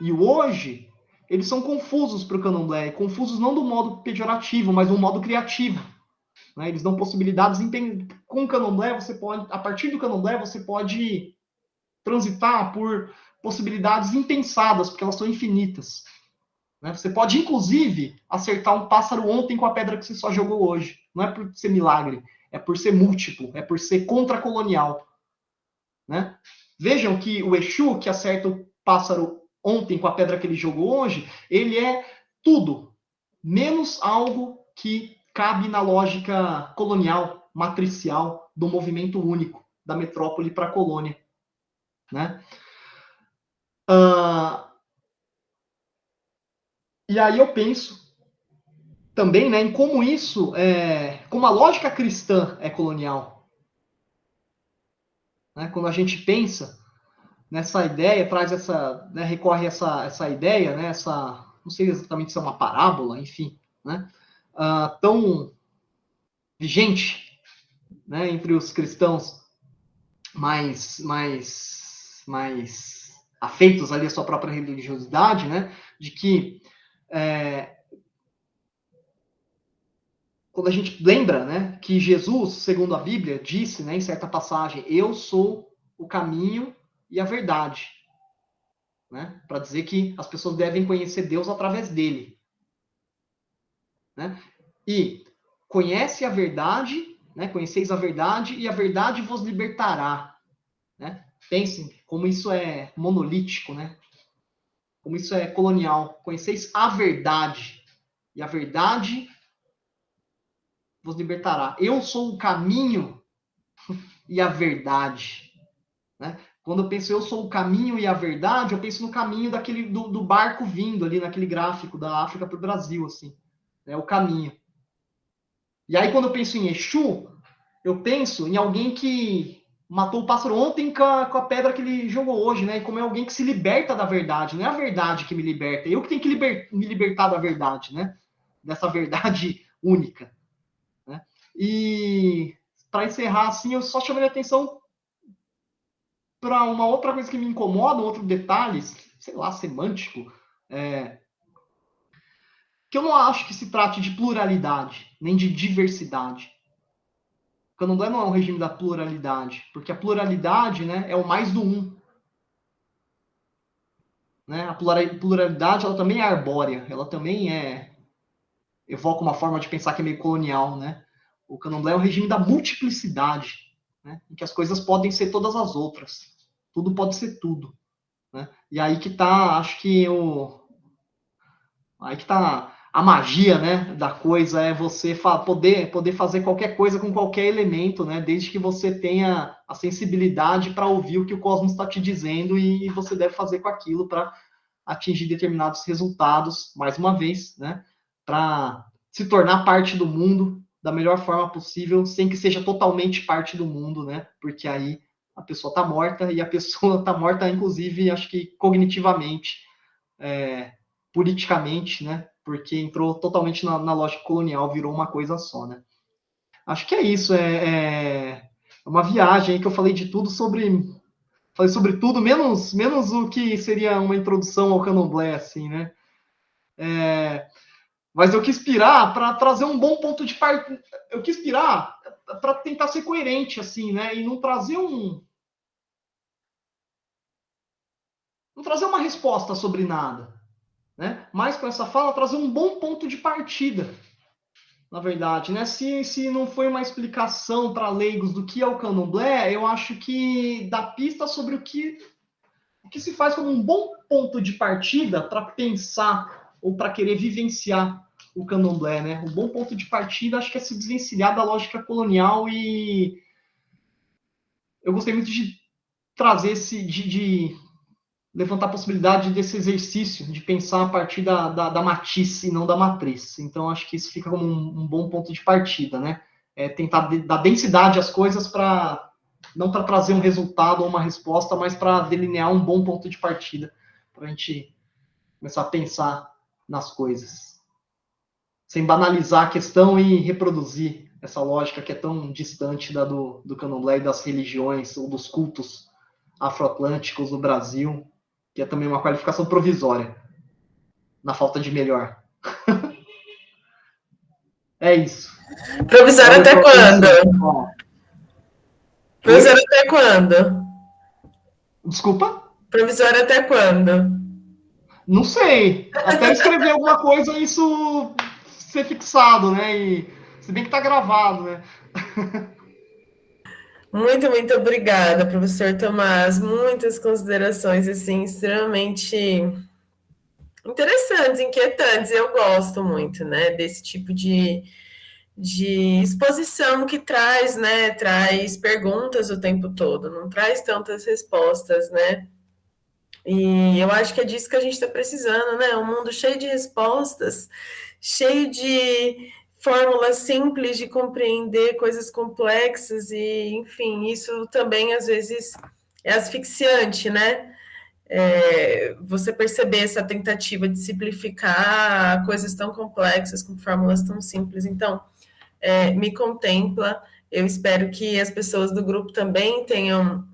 e o hoje, eles são confusos para o candomblé, confusos não do modo pejorativo, mas do modo criativo. Né? Eles dão possibilidades com o candomblé, você pode, a partir do candomblé, você pode transitar por possibilidades impensadas, porque elas são infinitas. Né? Você pode, inclusive, acertar um pássaro ontem com a pedra que você só jogou hoje. Não é por ser milagre, é por ser múltiplo, é por ser contracolonial. Né? Vejam que o Exu, que acerta o pássaro ontem com a pedra que ele jogou hoje, ele é tudo, menos algo que cabe na lógica colonial, matricial, do movimento único, da metrópole para a colônia. Né? E aí eu penso também, né, em como isso, como a lógica cristã é colonial. Né? Quando a gente pensa nessa ideia, traz essa, né, recorre a essa ideia, né, não sei exatamente se é uma parábola, enfim, né, tão vigente, né, entre os cristãos mais afeitos ali à sua própria religiosidade, né, de que quando a gente lembra, né, que Jesus, segundo a Bíblia, disse, né, em certa passagem, eu sou o caminho e a verdade, né, para dizer que as pessoas devem conhecer Deus através dele. Né? E conhece a verdade, né, conheceis a verdade e a verdade vos libertará. Né? Pensem como isso é monolítico, né? Como isso é colonial. Conheceis a verdade e a verdade vos libertará. Eu sou o caminho e a verdade. Né? Quando eu penso eu sou o caminho e a verdade, eu penso no caminho do barco vindo ali naquele gráfico da África para o Brasil, assim, né? O caminho. E aí quando eu penso em Exu, eu penso em alguém que matou o pássaro ontem com a pedra que ele jogou hoje, né? E como é alguém que se liberta da verdade, não é a verdade que me liberta, eu que tenho que me libertar da verdade, né? Dessa verdade única. Né? E para encerrar, assim, eu só chamei a atenção para uma outra coisa que me incomoda, um outro detalhe, sei lá, semântico, que eu não acho que se trate de pluralidade, nem de diversidade. O candomblé não é um regime da pluralidade, porque a pluralidade, né, é o mais do um. Né? A pluralidade ela também é arbórea, ela também evoca uma forma de pensar que é meio colonial. Né? O candomblé é um regime da multiplicidade, né? Em que as coisas podem ser todas as outras. Tudo pode ser tudo. Né? E aí que está, acho que aí que tá a magia, né, da coisa, é você poder fazer qualquer coisa com qualquer elemento, né, desde que você tenha a sensibilidade para ouvir o que o cosmos está te dizendo e você deve fazer com aquilo para atingir determinados resultados, mais uma vez, né, para se tornar parte do mundo da melhor forma possível, sem que seja totalmente parte do mundo, né, porque aí a pessoa está morta e a pessoa está morta, inclusive, acho que cognitivamente, politicamente, né? Porque entrou totalmente na lógica colonial, virou uma coisa só, né? Acho que é isso, é uma viagem que eu falei de tudo falei sobre tudo, menos o que seria uma introdução ao candomblé, assim, né? Mas eu quis pirar para trazer um bom ponto de partida. Eu quis pirar para tentar ser coerente, assim, né? E não trazer uma resposta sobre nada, né? Mas com essa fala trazer um bom ponto de partida, na verdade, né? Se não foi uma explicação para leigos do que é o candomblé, eu acho que dá pista sobre o que se faz como um bom ponto de partida para pensar ou para querer vivenciar o candomblé, né? Um bom ponto de partida, acho que é se desvencilhar da lógica colonial e eu gostei muito de trazer de levantar a possibilidade desse exercício, de pensar a partir da matiz e não da matriz. Então, acho que isso fica como um bom ponto de partida, né? É tentar dar densidade às coisas para não para trazer um resultado ou uma resposta, mas para delinear um bom ponto de partida, para a gente começar a pensar nas coisas, sem banalizar a questão e reproduzir essa lógica que é tão distante do candomblé e das religiões ou dos cultos afroatlânticos do Brasil, que é também uma qualificação provisória, na falta de melhor. É isso. Provisório até quando? Provisório até quando? Desculpa? Provisório até quando? Não sei. Até escrever alguma coisa isso ser fixado, né? E se bem que tá gravado, né? Muito, muito obrigada, professor Tomás. Muitas considerações, assim, extremamente interessantes, inquietantes. Eu gosto muito, né, desse tipo de exposição que traz, né, traz perguntas o tempo todo, não traz tantas respostas, né? E eu acho que é disso que a gente está precisando, né? Um mundo cheio de respostas, cheio de fórmulas simples de compreender coisas complexas e, enfim, isso também às vezes é asfixiante, né? Você perceber essa tentativa de simplificar coisas tão complexas com fórmulas tão simples. Então, me contempla. Eu espero que as pessoas do grupo também tenham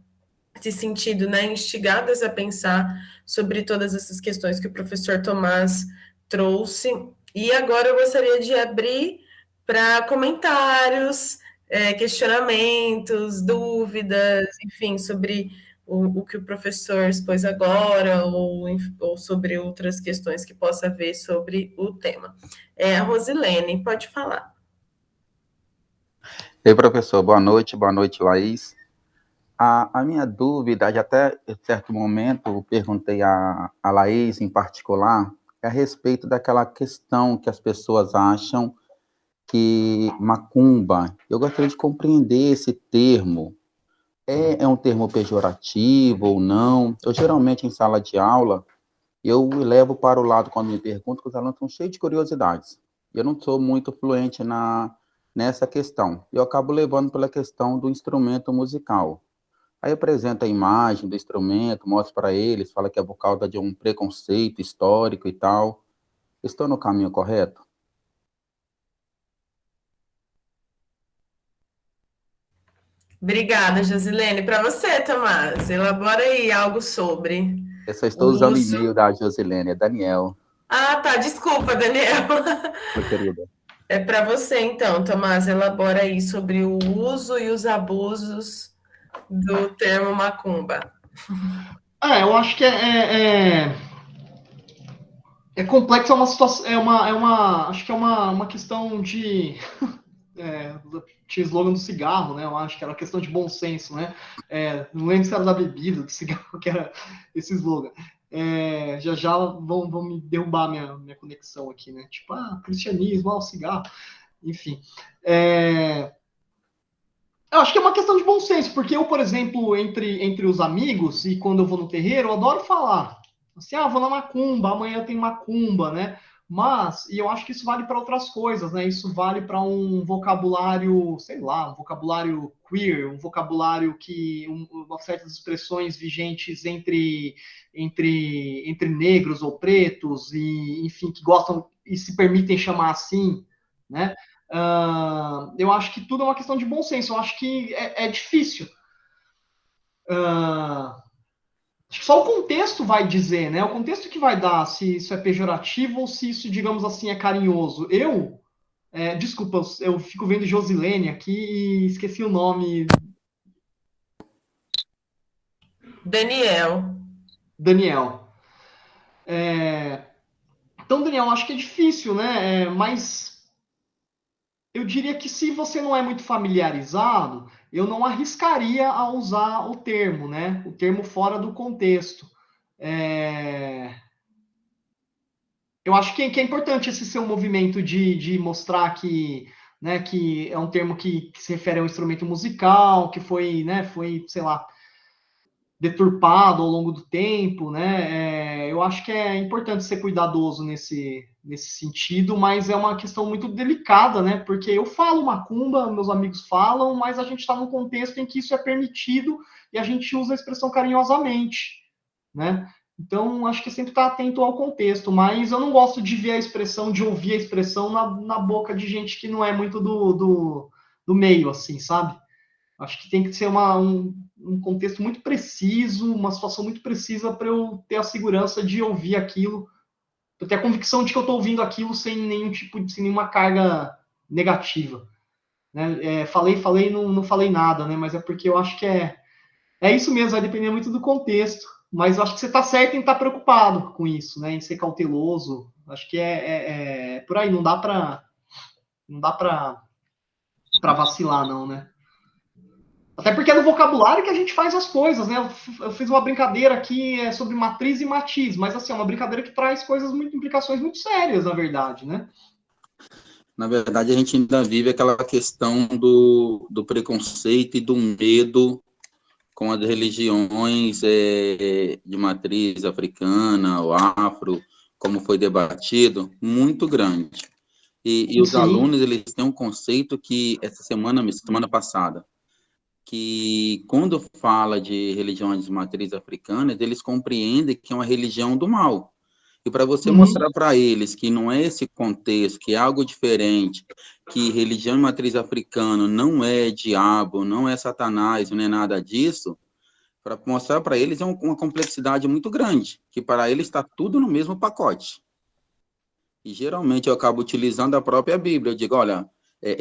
esse sentido, né, instigadas a pensar sobre todas essas questões que o professor Tomás trouxe. E agora eu gostaria de abrir para comentários, questionamentos, dúvidas, enfim, sobre o que o professor expôs agora, ou sobre outras questões que possa haver sobre o tema. A Rosilene, pode falar. Ei, professor, boa noite, Laís. A minha dúvida, já até em certo momento perguntei a Laís em particular, é a respeito daquela questão que as pessoas acham que macumba, eu gostaria de compreender esse termo, é um termo pejorativo ou não? Eu geralmente em sala de aula, eu levo para o lado quando me perguntam, que os alunos estão cheios de curiosidades. Eu não sou muito fluente nessa questão. Eu acabo levando pela questão do instrumento musical. Aí apresenta a imagem do instrumento, mostra para eles, fala que é por causa de um preconceito histórico e tal. Estou no caminho correto? Obrigada, Josilene. Para você, Tomás, elabora aí algo sobre Eu só estou o usando o uso. e-mail da Josilene, é Daniel. Ah, tá, desculpa, Daniel. Meu querido. É para você, então, Tomás, elabora aí sobre o uso e os abusos do termo macumba. Eu acho que é complexo, é uma situação, acho que é uma questão de tinha slogan do cigarro, né? Eu acho que era uma questão de bom senso, né? Não lembro se era da bebida, do cigarro, que era esse slogan. Já vão me derrubar minha conexão aqui, né? Tipo, cristianismo, cigarro, enfim. Eu acho que é uma questão de bom senso, porque eu, por exemplo, entre os amigos, e quando eu vou no terreiro, eu adoro falar. Assim, vou na macumba, amanhã eu tenho macumba, né? E eu acho que isso vale para outras coisas, né? Isso vale para um vocabulário, sei lá, um vocabulário queer, um vocabulário certas expressões vigentes entre negros ou pretos, e enfim, que gostam e se permitem chamar assim, né? Eu acho que tudo é uma questão de bom senso. Eu acho que é difícil. Acho que só o contexto vai dizer, né? O contexto que vai dar se isso é pejorativo ou se isso, digamos assim, é carinhoso. Desculpa, eu fico vendo Josilene aqui e esqueci o nome. Daniel. Daniel. Então, Daniel, acho que é difícil, né? Mas eu diria que se você não é muito familiarizado, eu não arriscaria a usar o termo, né? O termo fora do contexto. Eu acho que é importante esse seu movimento de mostrar que, né, que é um termo que se refere a um instrumento musical, que foi, né, sei lá, deturpado ao longo do tempo, né? Eu acho que é importante ser cuidadoso nesse sentido, mas é uma questão muito delicada, né? Porque eu falo macumba, meus amigos falam, mas a gente está num contexto em que isso é permitido e a gente usa a expressão carinhosamente, né? Então, acho que sempre estar atento ao contexto, mas eu não gosto de ver a expressão, de ouvir a expressão na boca de gente que não é muito do meio, assim, sabe? Acho que tem que ser um contexto muito preciso, uma situação muito precisa para eu ter a segurança de ouvir aquilo, eu ter a convicção de que eu estou ouvindo aquilo sem sem nenhuma carga negativa. Né? Falei, não falei nada, né? Mas é porque eu acho que é isso mesmo, vai depender muito do contexto. Mas eu acho que você está certo em estar preocupado com isso, né? Em ser cauteloso. Acho que é por aí, não dá para vacilar, não, né? Até porque é no vocabulário que a gente faz as coisas, né? Eu fiz uma brincadeira aqui sobre matriz e matiz, mas assim, é uma brincadeira que traz implicações muito sérias, na verdade, né? Na verdade, a gente ainda vive aquela questão do preconceito e do medo com as religiões de matriz africana ou afro, como foi debatido, muito grande. E os alunos, eles têm um conceito que, semana passada, que quando fala de religiões de matriz africana, eles compreendem que é uma religião do mal. E para você mostrar para eles que não é esse contexto, que é algo diferente, que religião de matriz africana não é diabo, não é Satanás, não é nada disso, para mostrar para eles é uma complexidade muito grande, que para eles está tudo no mesmo pacote. E geralmente eu acabo utilizando a própria Bíblia. Eu digo, olha,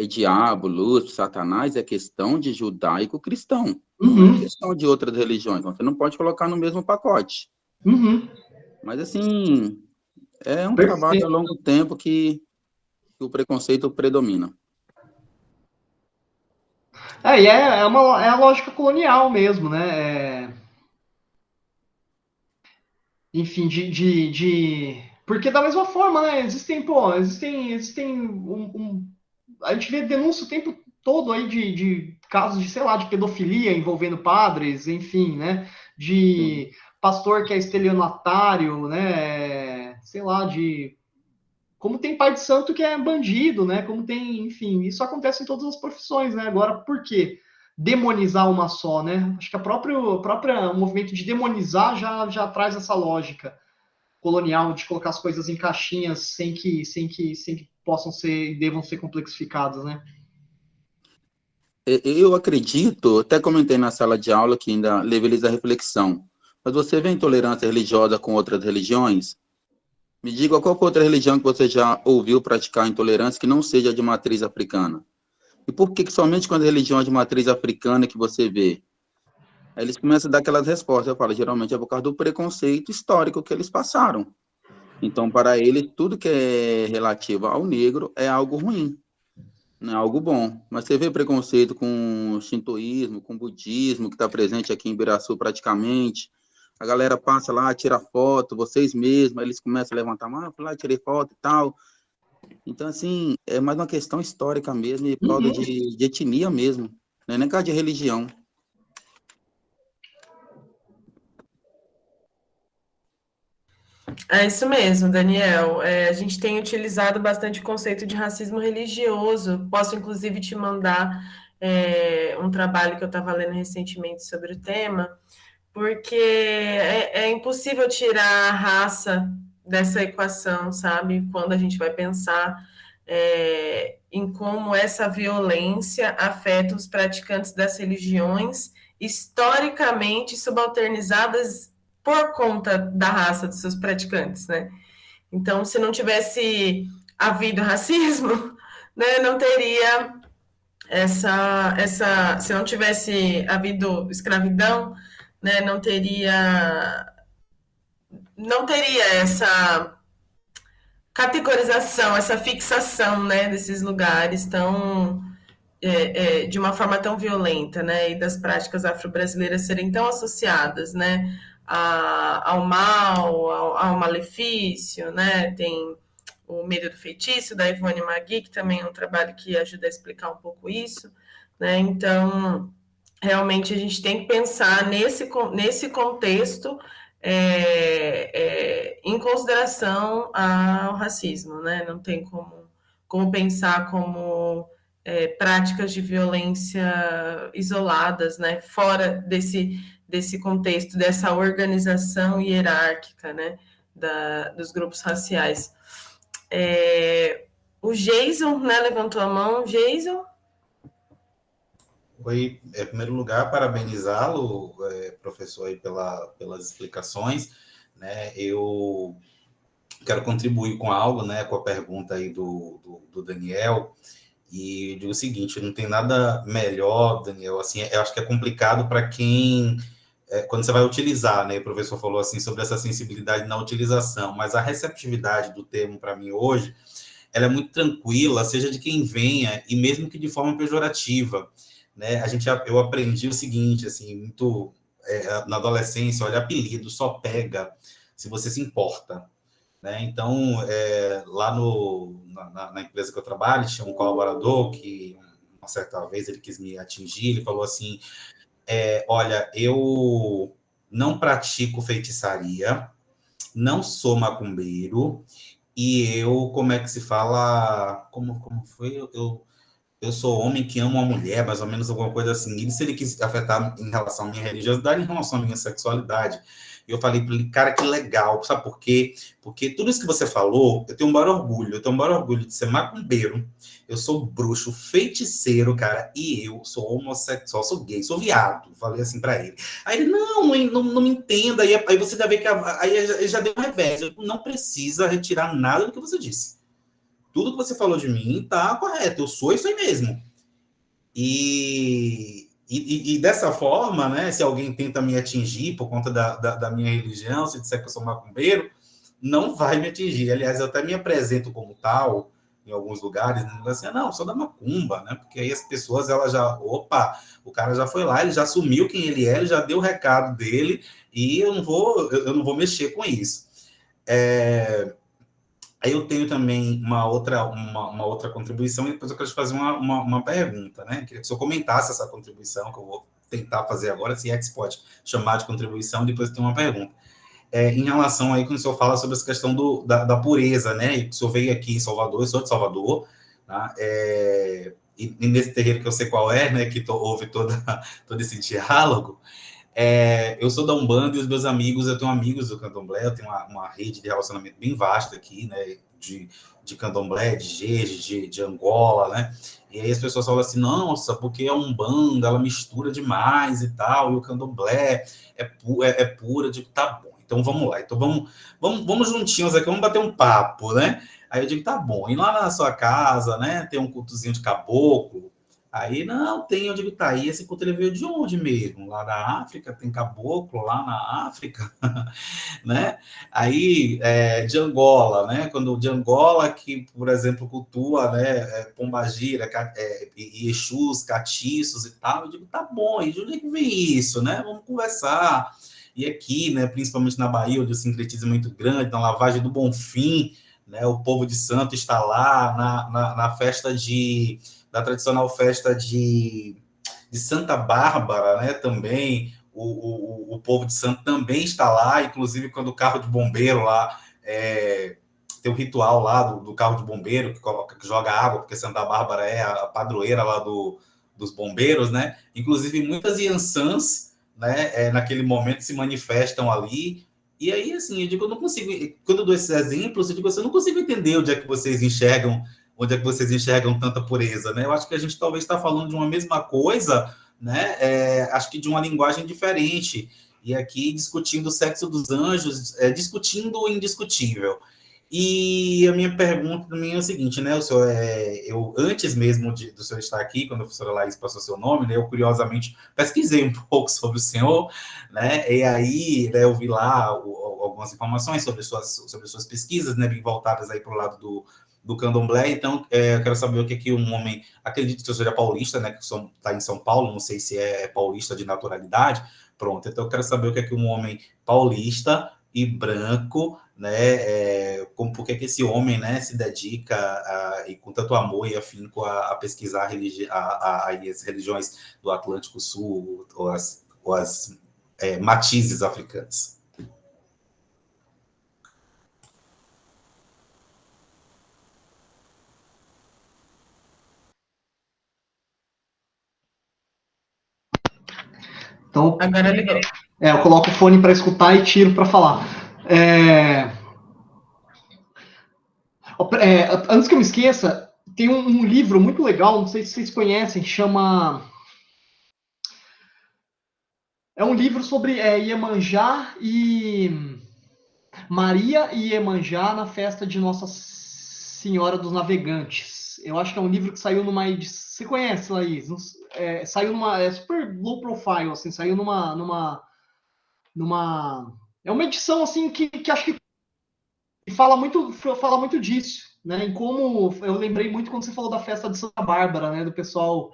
diabo, luz, Satanás é questão de judaico-cristão, não é questão de outras religiões. Você não pode colocar no mesmo pacote. Mas, assim, é um trabalho a longo tempo que o preconceito predomina. É a lógica colonial mesmo, né? Enfim, porque da mesma forma, né? Existem a gente vê denúncia o tempo todo aí de casos de, sei lá, de pedofilia envolvendo padres, enfim, né? De pastor que é estelionatário, né? Sei lá, como tem pai de santo que é bandido, né? Como tem, enfim, isso acontece em todas as profissões, né? Agora, por quê? Demonizar uma só, né? Acho que o movimento de demonizar já traz essa lógica colonial de colocar as coisas em caixinhas sem que possam ser e devam ser complexificadas, né? Eu acredito, até comentei na sala de aula que ainda levei eles à reflexão, mas você vê intolerância religiosa com outras religiões? Me diga qual outra religião que você já ouviu praticar intolerância que não seja de matriz africana? E por que somente com as religiões de matriz africana que você vê? Aí eles começam a dar aquelas respostas. Eu falo, geralmente é por causa do preconceito histórico que eles passaram. Então, para eles, tudo que é relativo ao negro é algo ruim, não é algo bom. Mas você vê preconceito com o shintoísmo, com o budismo, que está presente aqui em Ibiraçu praticamente. A galera passa lá, tira foto, vocês mesmos, eles começam a levantar, fui lá, tirei foto e tal. Então, assim, é mais uma questão histórica mesmo, e por causa de etnia mesmo, não é nem causa de religião. É isso mesmo, Daniel. A gente tem utilizado bastante o conceito de racismo religioso. Posso, inclusive, te mandar um trabalho que eu estava lendo recentemente sobre o tema, porque é impossível tirar a raça dessa equação, sabe? Quando a gente vai pensar em como essa violência afeta os praticantes das religiões historicamente subalternizadas por conta da raça dos seus praticantes, né? Então, se não tivesse havido racismo, né, não teria se não tivesse havido escravidão, né, não teria essa categorização, essa fixação, né, desses lugares tão de uma forma tão violenta, né, e das práticas afro-brasileiras serem tão associadas, né, ao mal, ao malefício, né, tem o Medo do Feitiço, da Ivone Magui, que também é um trabalho que ajuda a explicar um pouco isso, né, então, realmente a gente tem que pensar nesse contexto em consideração ao racismo, né, não tem como pensar como práticas de violência isoladas, né, fora desse contexto, dessa organização hierárquica, né, dos grupos raciais. O Jason, né, levantou a mão. Jason? Oi, em primeiro lugar, parabenizá-lo, professor, aí pelas explicações, né, eu quero contribuir com algo, né, com a pergunta aí do Daniel. E digo o seguinte, não tem nada melhor, Daniel, assim, eu acho que é complicado para quem, quando você vai utilizar, né, o professor falou assim sobre essa sensibilidade na utilização, mas a receptividade do termo para mim hoje, ela é muito tranquila, seja de quem venha, e mesmo que de forma pejorativa, né, eu aprendi o seguinte, assim, muito, na adolescência, olha, apelido só pega se você se importa, né? Então, lá na empresa que eu trabalho, tinha um colaborador que, uma certa vez, ele quis me atingir, ele falou assim, olha, eu não pratico feitiçaria, não sou macumbeiro, e eu, como é que se fala, como foi? Eu sou homem que ama uma mulher, mais ou menos alguma coisa assim. E se ele quis afetar em relação à minha religiosidade, em relação à minha sexualidade. E eu falei para ele, cara, que legal, sabe por quê? Porque tudo isso que você falou, eu tenho um maior orgulho. Eu tenho um maior orgulho de ser macumbeiro, eu sou bruxo, feiticeiro, cara, e eu sou homossexual, sou gay, sou viado. Falei assim para ele. Aí ele, não me entenda. Aí você já vê que aí já deu um revés. Não precisa retirar nada do que você disse. Tudo que você falou de mim tá correto, eu sou isso aí mesmo. E dessa forma, né, se alguém tenta me atingir por conta da minha religião, se disser que eu sou macumbeiro, não vai me atingir. Aliás, eu até me apresento como tal, em alguns lugares, né, assim, não, sou da macumba, né, porque aí as pessoas, elas já, opa, o cara já foi lá, ele já assumiu quem ele é, ele já deu o recado dele, e eu não vou mexer com isso. Aí eu tenho também uma outra contribuição e depois eu quero te fazer uma pergunta, né? Queria que o senhor comentasse essa contribuição, que eu vou tentar fazer agora, se é que se pode chamar de contribuição, depois tem uma pergunta. Em relação aí, quando o senhor fala sobre essa questão da pureza, né? E o senhor veio aqui em Salvador, eu sou de Salvador, tá? E nesse terreiro que eu sei qual é, né? Que houve todo esse diálogo. Eu sou da Umbanda e os meus amigos, eu tenho amigos do Candomblé, eu tenho uma rede de relacionamento bem vasta aqui, né, de Candomblé, de Jeje, de Angola, né, e aí as pessoas falam assim, nossa, porque a Umbanda, ela mistura demais e tal, e o Candomblé é pura, eu digo, tá bom, então vamos lá, então vamos juntinhos aqui, vamos bater um papo, né, aí eu digo, tá bom, e lá na sua casa, né, tem um cultozinho de caboclo. Aí, não, tem, eu digo, tá, e esse culto ele veio de onde mesmo? Lá da África, tem caboclo lá na África, né? Aí, de Angola, né? Quando de Angola, que, por exemplo, cultua, né, pombagira, e Exus, catiços e tal, eu digo, tá bom, e de onde é que vem isso, né? Vamos conversar. E aqui, né, principalmente na Bahia, onde o sincretismo é muito grande, na lavagem do Bonfim, né, o povo de santo está lá na festa da tradicional festa de Santa Bárbara, né, também, o povo de santo também está lá, inclusive quando o carro de bombeiro lá, tem um ritual lá do carro de bombeiro, que joga água, porque Santa Bárbara é a padroeira lá dos bombeiros, né, inclusive muitas Iansãs, né, naquele momento se manifestam ali, e aí, assim, eu digo, eu não consigo, quando eu dou esses exemplos, eu digo assim, eu não consigo entender onde é que vocês enxergam tanta pureza, né? Eu acho que a gente talvez está falando de uma mesma coisa, né? Acho que de uma linguagem diferente. E aqui discutindo o sexo dos anjos, discutindo o indiscutível. E a minha pergunta também é o seguinte, né? O senhor, eu antes mesmo do senhor estar aqui, quando a professora Laís passou seu nome, né? Eu curiosamente pesquisei um pouco sobre o senhor, né? E aí, né, eu vi lá algumas informações sobre suas pesquisas, né, bem voltadas aí para o lado do candomblé. Então, eu quero saber o que um homem, acredito que eu seja paulista, né, que está em São Paulo, não sei se é paulista de naturalidade, pronto, então eu quero saber o que um homem paulista e branco, né, por que esse homem, né, se dedica e com tanto amor e afinco a pesquisar as religiões do Atlântico Sul, ou as matizes africanas. Então, Agora ligou. eu coloco o fone para escutar e tiro para falar. Antes que eu me esqueça, tem um livro muito legal, não sei se vocês conhecem, chama... É um livro sobre Iemanjá e... Maria e Iemanjá na festa de Nossa Senhora dos Navegantes. Eu acho que é um livro que saiu numa edição... Você conhece, Laís? Saiu numa... É super low profile, assim, saiu numa... É uma edição, assim, que acho que fala muito disso, né? Em como... Eu lembrei muito quando você falou da festa de Santa Bárbara, né? Do pessoal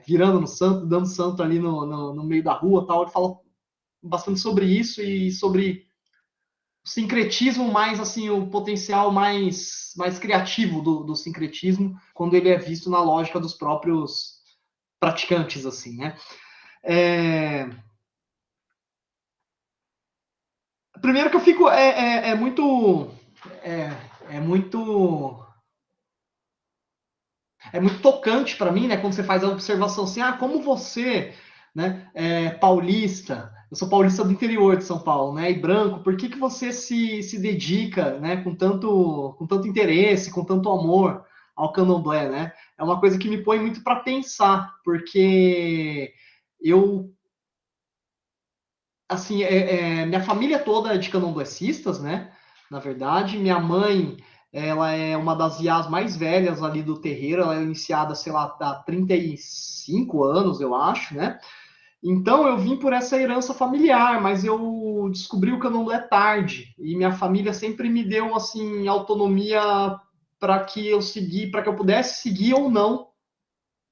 virando no santo, dando santo ali no meio da rua, tal. Ele fala bastante sobre isso e sobre o sincretismo mais, assim, o potencial mais criativo do sincretismo, quando ele é visto na lógica dos próprios praticantes, assim, né? Primeiro que eu fico... É muito tocante para mim, né, quando você faz a observação assim, como você, né, paulista, eu sou paulista do interior de São Paulo, né, e branco, por que você se dedica, né, com tanto interesse, com tanto amor ao candomblé, né? É uma coisa que me põe muito para pensar, porque eu, assim, minha família toda é de candomblecistas, né? Na verdade, minha mãe, ela é uma das iás mais velhas ali do terreiro, ela é iniciada, sei lá, há 35 anos, eu acho, né? Então eu vim por essa herança familiar, mas eu descobri o candomblé tarde, e minha família sempre me deu, assim, autonomia para que eu pudesse seguir ou não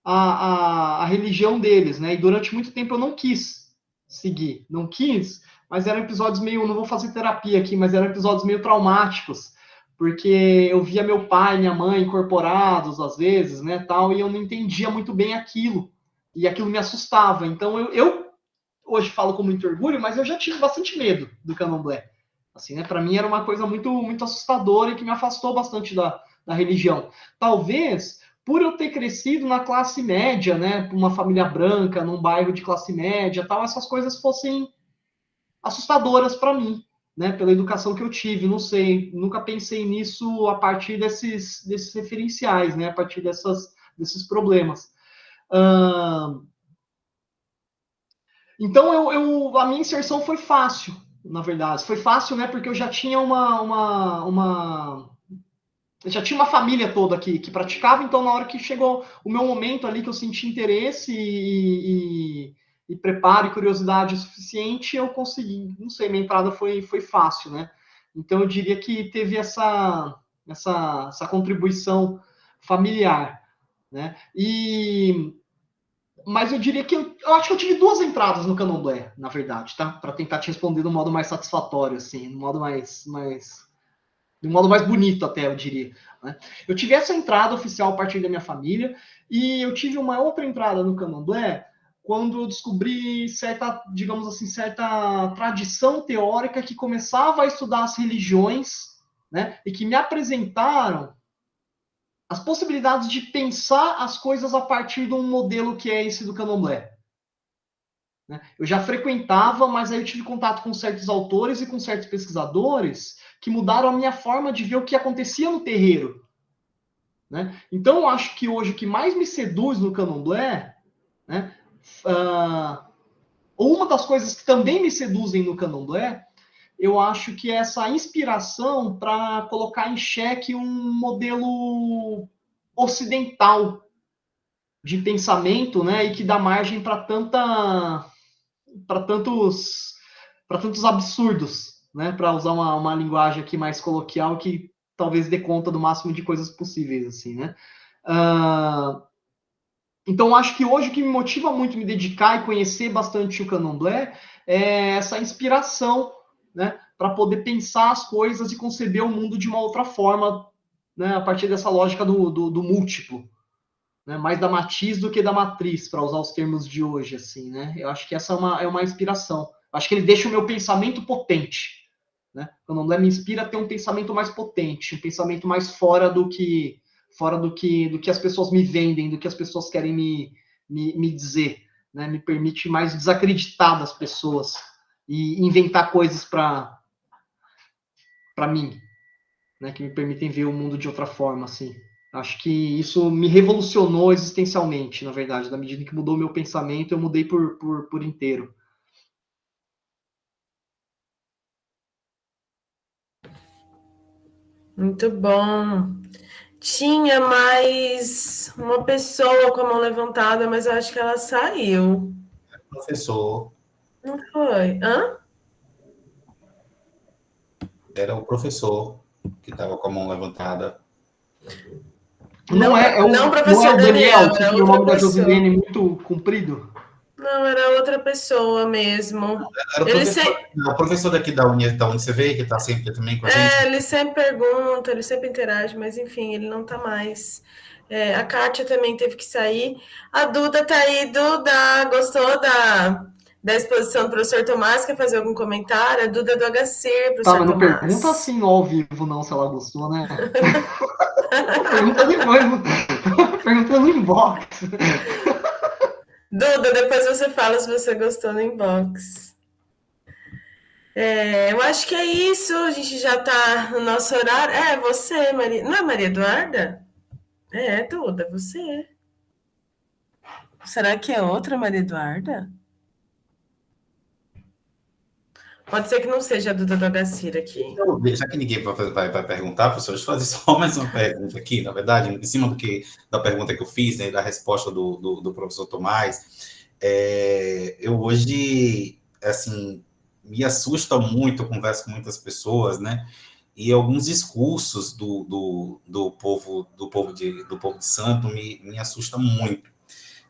a religião deles, né? E durante muito tempo eu não quis seguir, não quis, mas eram episódios meio, não vou fazer terapia aqui, mas eram episódios meio traumáticos, porque eu via meu pai e minha mãe incorporados às vezes, né, tal, e eu não entendia muito bem aquilo, e aquilo me assustava. Então eu hoje falo com muito orgulho, mas eu já tive bastante medo do candomblé. Assim, né? Para mim era uma coisa muito, muito assustadora e que me afastou bastante da religião. Talvez por eu ter crescido na classe média, né, uma família branca, num bairro de classe média, tal, essas coisas fossem assustadoras para mim, né, pela educação que eu tive. Não sei, nunca pensei nisso a partir desses referenciais, né, a partir desses problemas. Então, a minha inserção foi fácil, na verdade. Foi fácil, né, porque eu já tinha eu já tinha uma família toda que praticava, então na hora que chegou o meu momento ali, que eu senti interesse e preparo e curiosidade suficiente, eu consegui. Não sei, minha entrada foi fácil, né? Então eu diria que teve essa contribuição familiar, né? Mas eu diria que eu acho que eu tive 2 entradas no candomblé, na verdade, tá? Para tentar te responder de um modo mais satisfatório, assim, de um modo mais bonito até, eu diria. Né? Eu tive essa entrada oficial a partir da minha família, e eu tive uma outra entrada no candomblé quando eu descobri certa tradição teórica que começava a estudar as religiões, né, e que me apresentaram as possibilidades de pensar as coisas a partir de um modelo que é esse do candomblé. Eu já frequentava, mas aí eu tive contato com certos autores e com certos pesquisadores que mudaram a minha forma de ver o que acontecia no terreiro. Né? Então, eu acho que hoje o que mais me seduz no candomblé, né, ou uma das coisas que também me seduzem no candomblé, eu acho que é essa inspiração para colocar em xeque um modelo ocidental de pensamento, né, e que dá margem para tantos absurdos, né? Para usar uma linguagem aqui mais coloquial que talvez dê conta do máximo de coisas possíveis, assim, né? Então, acho que hoje o que me motiva muito me dedicar e conhecer bastante o candomblé é essa inspiração, né? Para poder pensar as coisas e conceber o mundo de uma outra forma, né? A partir dessa lógica do múltiplo, né? Mais da matiz do que da matriz, para usar os termos de hoje, assim, né? Eu acho que essa é uma inspiração. Eu acho que ele deixa o meu pensamento potente, né? O candomblé me inspira a ter um pensamento mais potente, um pensamento mais fora do que as pessoas me vendem, do que as pessoas querem me dizer, né? Me permite mais desacreditar das pessoas e inventar coisas para mim, né? Que me permitem ver o mundo de outra forma, assim. Acho que isso me revolucionou existencialmente, na verdade. Na medida que mudou o meu pensamento, eu mudei por inteiro. Muito bom. Tinha mais uma pessoa com a mão levantada, mas eu acho que ela saiu. Professor, Não foi? Hã? era o professor que estava com a mão levantada. Não é Não, o professor Daniel, Daniel, que era tem o outra nome da pessoa. Josilene muito comprido? Não, era outra pessoa mesmo. Era Ele sempre, o professor daqui da UniCV, que está sempre também com a gente. ele sempre pergunta, ele sempre interage, mas enfim, ele não tá mais. A Kátia também teve que sair. A Duda tá aí. Duda, gostou da exposição do professor Tomás? Quer fazer algum comentário? A Duda é do HC, Tá, professor mas não pergunta Tomás. assim ao vivo, não, se ela gostou, né? Pergunta depois, pergunta no inbox. Duda, depois você fala se você gostou no inbox. Eu acho que é isso. A gente já tá no nosso horário. Você, Maria. Não é Maria Eduarda? Duda, você. Será que é outra Maria Eduarda? Pode ser que não seja a Duda do Agacira aqui. Já que ninguém vai perguntar, professor, deixa eu fazer só mais uma pergunta aqui, na verdade, em cima da pergunta que eu fiz, né, da resposta do professor Tomás. Eu hoje, assim, me assusta muito, eu converso com muitas pessoas, né, e alguns discursos do povo de Santo me assustam muito,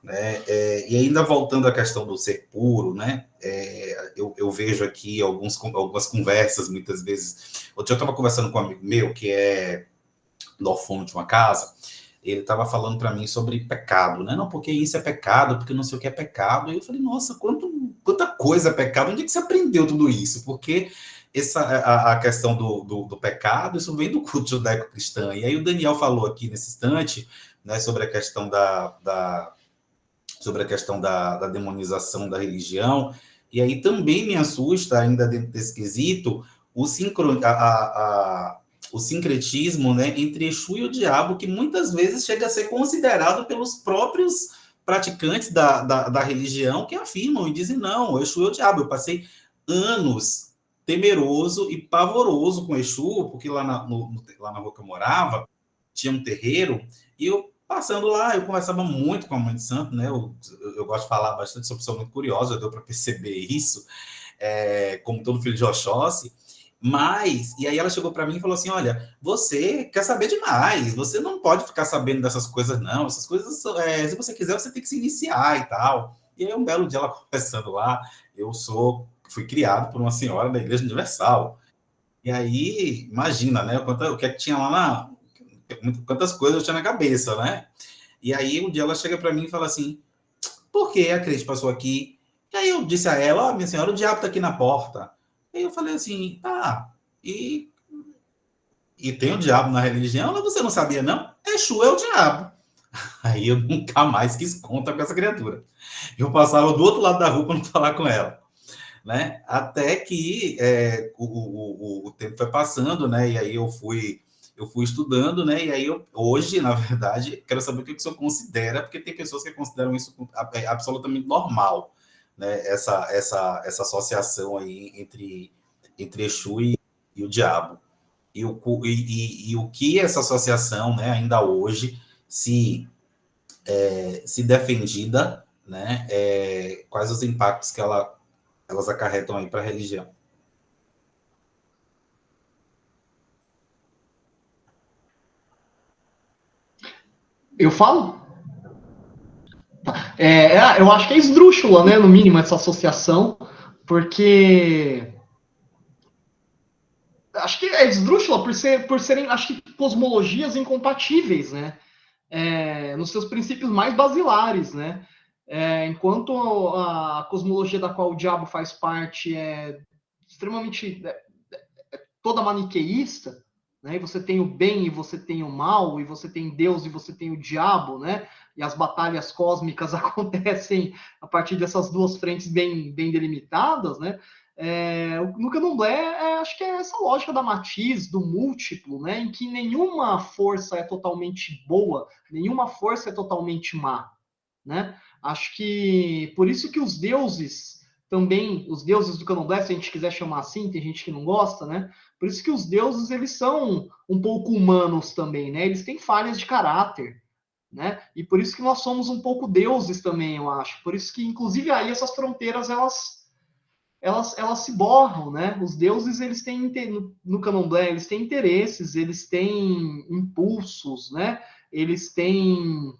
né? E ainda voltando à questão do ser puro, né? Eu vejo aqui algumas conversas, muitas vezes. Outro dia eu estava conversando com um amigo meu, que é dono de uma casa, ele estava falando para mim sobre pecado, né? Não, porque isso é pecado, porque não sei o que é pecado. E eu falei, nossa, quanta coisa é pecado, onde é que você aprendeu tudo isso? Porque a questão do pecado, isso vem do culto judaico-cristão. E aí o Daniel falou aqui nesse instante, né, sobre a questão da demonização da religião, e aí também me assusta, ainda dentro desse quesito, o sincretismo, né, entre Exu e o diabo, que muitas vezes chega a ser considerado pelos próprios praticantes da religião, que afirmam e dizem, não, o Exu é o diabo. Eu passei anos temeroso e pavoroso com Exu, porque lá na rua que eu morava, tinha um terreiro, e eu passando lá, eu conversava muito com a mãe de santo, né? Eu gosto de falar bastante, sou uma pessoa muito curiosa, deu para perceber isso, como todo filho de Oxóssi. Mas, e aí ela chegou para mim e falou assim: olha, você quer saber demais, você não pode ficar sabendo dessas coisas, não. Essas coisas, se você quiser, você tem que se iniciar e tal. E aí, um belo dia, ela conversando lá, fui criado por uma senhora da Igreja Universal. E aí, imagina, né? O que é que tinha lá quantas coisas eu tinha na cabeça, né? E aí, um dia ela chega para mim e fala assim: por que a Cris passou aqui? E aí eu disse a ela: ó, minha senhora, o diabo tá aqui na porta. E aí eu falei assim: e tem o diabo na religião? Ela, você não sabia, não? Exu é o diabo. Aí eu nunca mais quis conta com essa criatura. Eu passava do outro lado da rua para não falar com ela, né? Até que o tempo foi passando, né? E aí eu fui estudando, né? E aí hoje, na verdade, quero saber o que o senhor considera, porque tem pessoas que consideram isso absolutamente normal, né? Essa associação aí entre Exu e o diabo. E o que essa associação, né, ainda hoje, se defendida, né? Quais os impactos que elas acarretam aí para a religião? Eu falo? Tá. Eu acho que é esdrúxula, né, no mínimo, essa associação, porque acho que é esdrúxula por serem, acho que, cosmologias incompatíveis, né, nos seus princípios mais basilares, né, enquanto a cosmologia da qual o diabo faz parte é extremamente toda maniqueísta, né? E você tem o bem e você tem o mal, e você tem Deus e você tem o diabo, né? E as batalhas cósmicas acontecem a partir dessas duas frentes bem delimitadas, né? No Candomblé, acho que é essa lógica da matiz, do múltiplo, né? Em que nenhuma força é totalmente boa, nenhuma força é totalmente má, né? Acho que por isso que os deuses também, os deuses do Candomblé, se a gente quiser chamar assim, tem gente que não gosta, né? Por isso que os deuses, eles são um pouco humanos também, né? Eles têm falhas de caráter, né? E por isso que nós somos um pouco deuses também, eu acho. Por isso que, inclusive, aí essas fronteiras, elas se borram, né? Os deuses, eles têm, no Candomblé, eles têm interesses, eles têm impulsos, né? Eles têm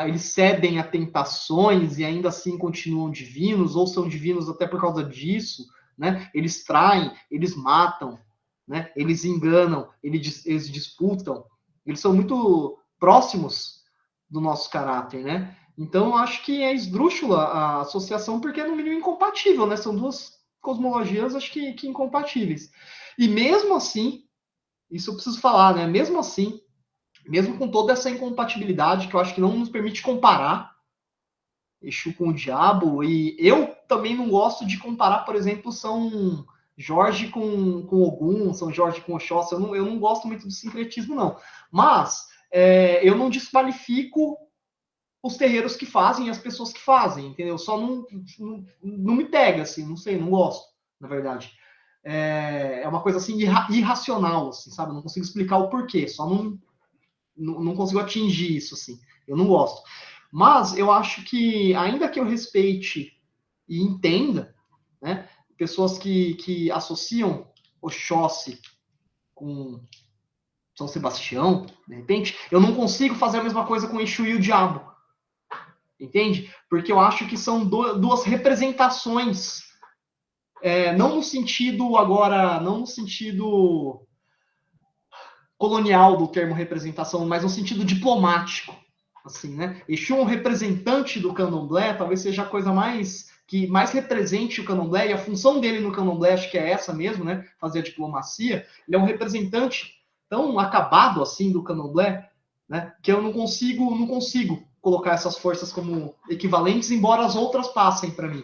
eles cedem a tentações e ainda assim continuam divinos, ou são divinos até por causa disso, né? Eles traem, eles matam, né? Eles enganam, eles disputam, eles são muito próximos do nosso caráter, né? Então, eu acho que é esdrúxula a associação, porque é no mínimo incompatível, né? São duas cosmologias, acho que incompatíveis. E mesmo assim, isso eu preciso falar, né? Mesmo assim, mesmo com toda essa incompatibilidade, que eu acho que não nos permite comparar Exu com o diabo, e eu também não gosto de comparar, por exemplo, São Jorge com Ogum, São Jorge com Oxóssi, eu não gosto muito do sincretismo, não. Mas eu não desqualifico os terreiros que fazem e as pessoas que fazem, entendeu? Só não me pega, assim, não sei, não gosto, na verdade. É uma coisa assim irracional, assim, sabe? Eu não consigo explicar o porquê, só não consigo atingir isso, assim. Eu não gosto. Mas eu acho que, ainda que eu respeite e entenda, né, pessoas que associam Oxóssi com São Sebastião, de repente, eu não consigo fazer a mesma coisa com Exu e o Diabo. Entende? Porque eu acho que são duas representações, não no sentido agora, não no sentido colonial do termo representação, mas no sentido diplomático, assim, né? Exu é um representante do Candomblé, talvez seja a coisa que mais represente o Candomblé, e a função dele no Candomblé acho que é essa mesmo, né? Fazer a diplomacia. Ele é um representante tão acabado assim do Candomblé, né? Que eu não consigo colocar essas forças como equivalentes, embora as outras passem para mim.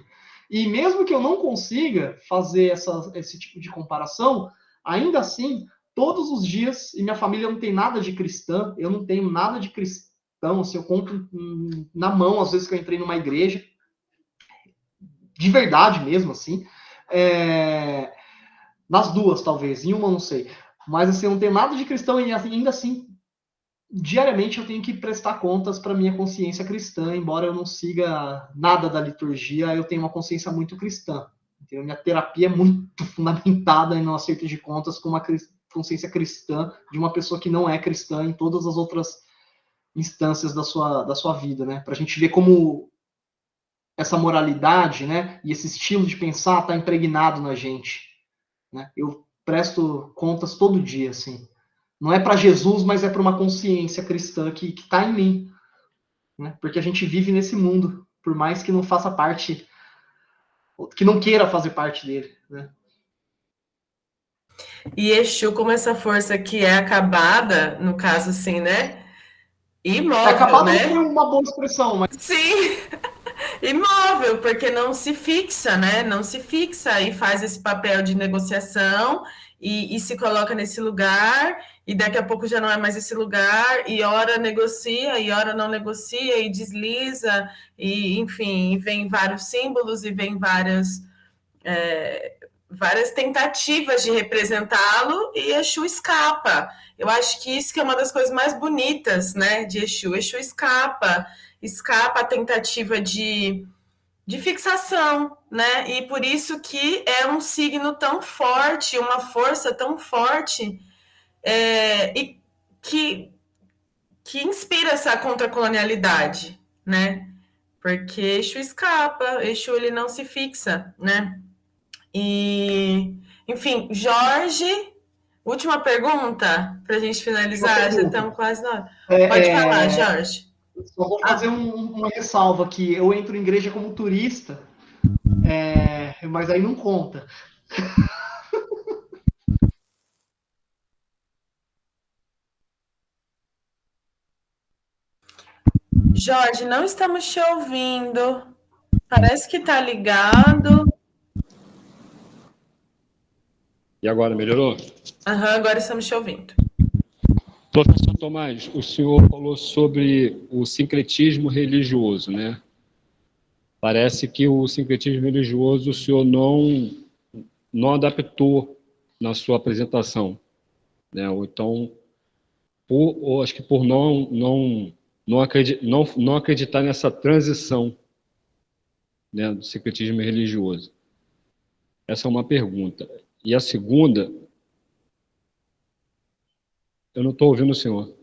E mesmo que eu não consiga fazer esse tipo de comparação, ainda assim, todos os dias, e minha família não tem nada de cristã, eu não tenho nada de cristão, assim, eu conto na mão, às vezes que eu entrei numa igreja, de verdade mesmo, assim, nas duas, talvez, em uma não sei, mas assim, eu não tenho nada de cristão, e assim, ainda assim, diariamente eu tenho que prestar contas para minha consciência cristã, embora eu não siga nada da liturgia, eu tenho uma consciência muito cristã. Entendeu? Minha terapia é muito fundamentada no acerto de contas com uma consciência cristã de uma pessoa que não é cristã em todas as outras instâncias da sua vida, né? Para a gente ver como essa moralidade, né, e esse estilo de pensar está impregnado na gente, né? Eu presto contas todo dia, assim. Não é para Jesus, mas é para uma consciência cristã que está em mim, né? Porque a gente vive nesse mundo, por mais que não faça parte, que não queira fazer parte dele, né? E Exu, como essa força que é acabada, no caso assim, né? Imóvel, acabado né? Não foi uma boa expressão, mas... Sim, imóvel, porque não se fixa, né? Não se fixa e faz esse papel de negociação e se coloca nesse lugar, e daqui a pouco já não é mais esse lugar, e ora negocia, e ora não negocia, e desliza, e enfim, vem vários símbolos e vem várias tentativas de representá-lo, e Exu escapa. Eu acho que isso que é uma das coisas mais bonitas, né, de Exu. Exu escapa a tentativa de fixação, né? E por isso que é um signo tão forte, uma força tão forte, e que que inspira essa contracolonialidade, né? Porque Exu escapa, Exu ele não se fixa, né? E, enfim, Jorge, última pergunta para a gente finalizar, já estamos quase na hora. Pode falar, Jorge. Só vou fazer uma ressalva aqui. Eu entro em igreja como turista, mas aí não conta. Jorge, não estamos te ouvindo. Parece que está ligado. E agora, melhorou? Agora estamos te ouvindo. Professor Tomás, o senhor falou sobre o sincretismo religioso, né? Parece que o sincretismo religioso o senhor não adaptou na sua apresentação, né? Ou então, acho que por não acreditar nessa transição, né, do sincretismo religioso. Essa é uma pergunta. E a segunda, eu não estou ouvindo o senhor.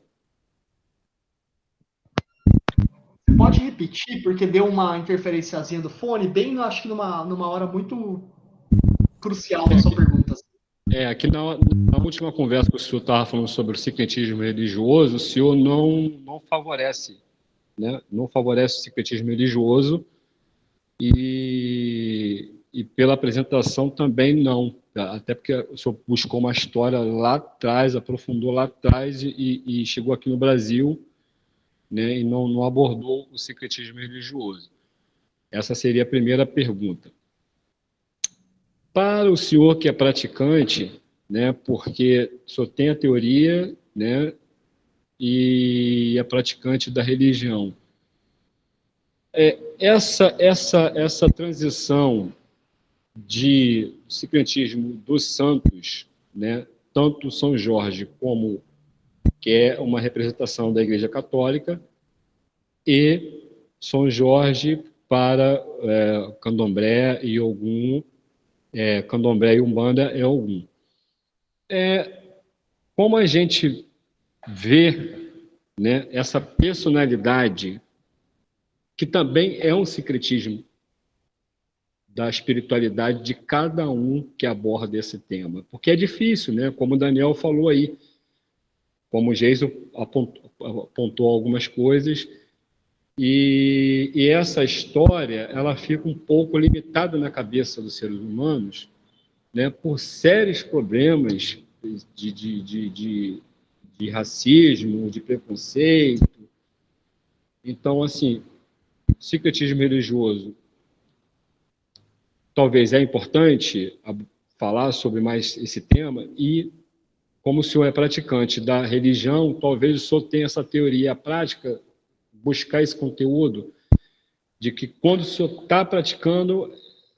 Você pode repetir, porque deu uma interferenciazinha do fone, bem, acho que numa hora muito crucial da sua pergunta. Aqui na última conversa que o senhor estava falando sobre o sincretismo religioso, o senhor não favorece, né? Não favorece o sincretismo religioso e pela apresentação também não. Até porque o senhor buscou uma história lá atrás, aprofundou lá atrás e chegou aqui no Brasil, né? E não abordou o sincretismo religioso. Essa seria a primeira pergunta. Para o senhor que é praticante, né, porque o senhor tem a teoria, né, e é praticante da religião, essa transição de sincretismo dos santos, né, tanto São Jorge como que é uma representação da Igreja Católica, e São Jorge para Candomblé e Ogum, Candomblé e Umbanda é Ogum. Como a gente vê, né, essa personalidade, que também é um sincretismo da espiritualidade de cada um que aborda esse tema. Porque é difícil, né? Como o Daniel falou aí, como o Geiso apontou algumas coisas, e essa história ela fica um pouco limitada na cabeça dos seres humanos, né, por sérios problemas de racismo, de preconceito. Então, assim, sincretismo religioso talvez é importante falar sobre mais esse tema, e como o senhor é praticante da religião, talvez o senhor tenha essa teoria prática, buscar esse conteúdo, de que quando o senhor está praticando,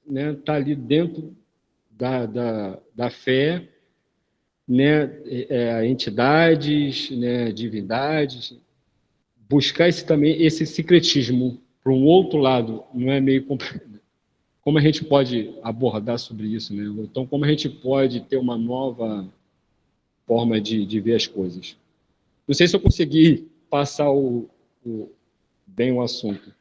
né, está ali dentro da fé, né, entidades, né, divindades, buscar esse secretismo para um outro lado, não é meio complicado. Como a gente pode abordar sobre isso, né? Então, como a gente pode ter uma nova forma de ver as coisas? Não sei se eu consegui passar bem o assunto.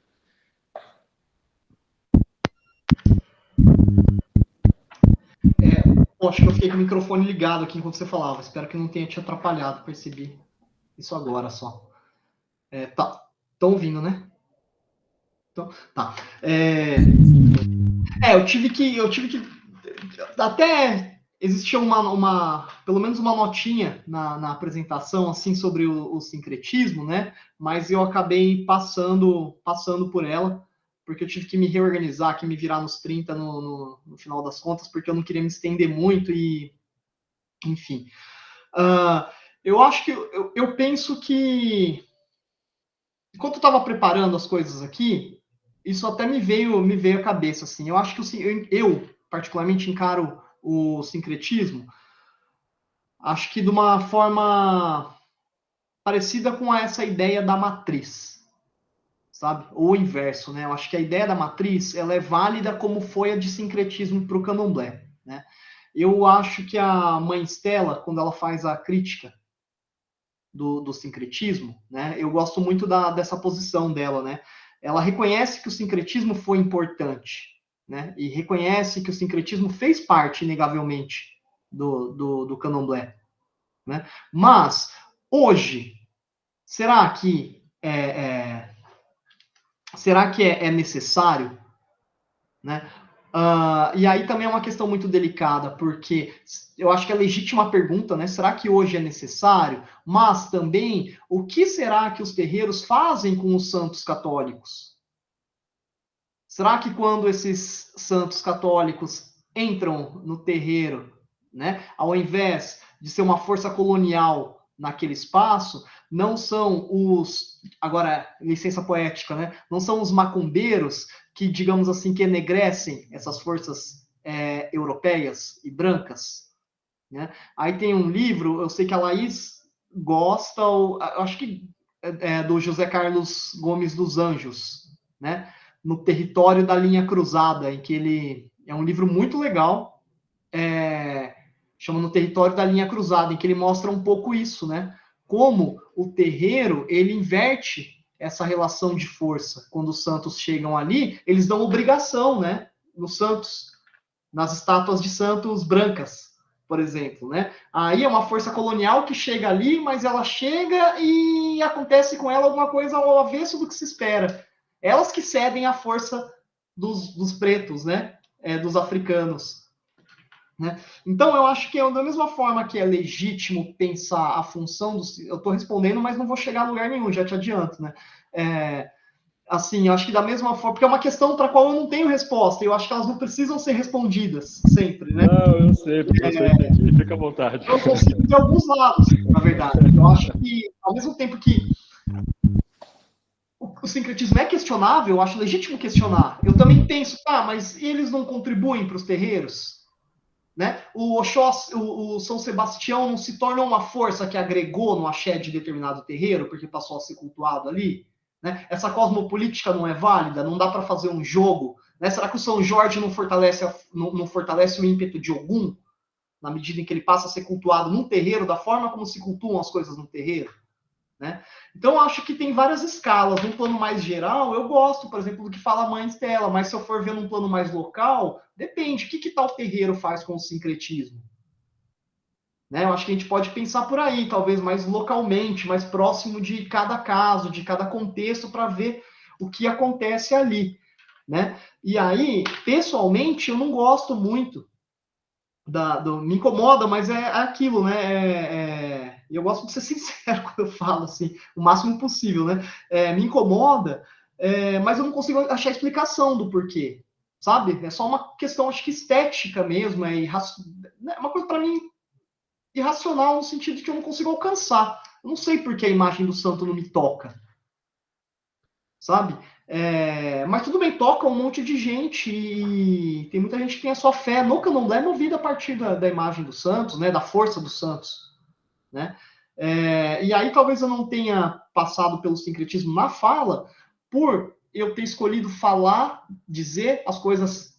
Acho que eu fiquei com o microfone ligado aqui enquanto você falava. Espero que não tenha te atrapalhado. Percebi isso agora só. Tá. Estão ouvindo, né? Então, tá. Eu tive que até existia pelo menos uma notinha na apresentação assim sobre o sincretismo, né? Mas eu acabei passando por ela, porque eu tive que me reorganizar, que me virar nos 30 no final das contas, porque eu não queria me estender muito e, enfim. Eu acho que eu penso que enquanto eu estava preparando as coisas aqui, isso até me veio à cabeça, assim. Eu acho que eu particularmente encaro o sincretismo, acho que de uma forma parecida com essa ideia da matriz, sabe? Ou o inverso, né? Eu acho que a ideia da matriz, ela é válida como foi a de sincretismo para o candomblé, né? Eu acho que a mãe Stella, quando ela faz a crítica do sincretismo, né? Eu gosto muito dessa posição dela, né? Ela reconhece que o sincretismo foi importante, né? E reconhece que o sincretismo fez parte, inegavelmente, do candomblé, né? Mas, hoje, será que é necessário, né? E aí também é uma questão muito delicada, porque eu acho que é legítima a pergunta, né? Será que hoje é necessário? Mas também, o que será que os terreiros fazem com os santos católicos? Será que quando esses santos católicos entram no terreiro, né, ao invés de ser uma força colonial naquele espaço, não são agora, licença poética, né, não são os macumbeiros que, digamos assim, que enegrecem essas forças europeias e brancas, né? Aí tem um livro, eu sei que a Laís gosta, eu acho que do José Carlos Gomes dos Anjos, né? No Território da Linha Cruzada, em que ele é um livro muito legal, chama No Território da Linha Cruzada, em que ele mostra um pouco isso, né? Como o terreiro, ele inverte essa relação de força. Quando os santos chegam ali, eles dão obrigação, né? Nos santos, nas estátuas de santos brancas, por exemplo, né? Aí é uma força colonial que chega ali, mas ela chega e acontece com ela alguma coisa ao avesso do que se espera. Elas que cedem à força dos pretos, né? Dos africanos, né? Então, eu acho que da mesma forma que é legítimo pensar a função eu estou respondendo, mas não vou chegar a lugar nenhum, já te adianto, né? Assim, eu acho que da mesma forma, porque é uma questão para a qual eu não tenho resposta, e eu acho que elas não precisam ser respondidas sempre, né? Não, eu sei, professor, entendi. Fica à vontade. Eu consigo ter alguns lados, na verdade. Eu acho que, ao mesmo tempo que o sincretismo é questionável, eu acho legítimo questionar. Eu também penso, mas eles não contribuem para os terreiros? Né? O Oxóssi, o São Sebastião não se tornou uma força que agregou no axé de determinado terreiro, porque passou a ser cultuado ali? Né? Essa cosmopolítica não é válida? Não dá para fazer um jogo? Né? Será que o São Jorge não fortalece o ímpeto de Ogum, na medida em que ele passa a ser cultuado num terreiro, da forma como se cultuam as coisas no terreiro? Né? Então, eu acho que tem várias escalas. Num plano mais geral, eu gosto, por exemplo, do que fala a Mãe Stella, mas se eu for ver num plano mais local, depende. O que tal terreiro faz com o sincretismo? Né? Eu acho que a gente pode pensar por aí, talvez mais localmente, mais próximo de cada caso, de cada contexto, para ver o que acontece ali. Né? E aí, pessoalmente, eu não gosto muito me incomoda, mas é aquilo, né? Eu gosto de ser sincero quando eu falo assim, o máximo possível, né? Me incomoda, mas eu não consigo achar explicação do porquê, sabe? É só uma questão, acho que estética mesmo, é uma coisa para mim irracional no sentido de que eu não consigo alcançar. Eu não sei por que a imagem do santo não me toca, sabe? Mas tudo bem, toca um monte de gente e tem muita gente que tem a sua fé no candomblé movida a partir da imagem dos santos, né, da força dos santos, né? E aí talvez eu não tenha passado pelo sincretismo na fala por eu ter escolhido falar, dizer as coisas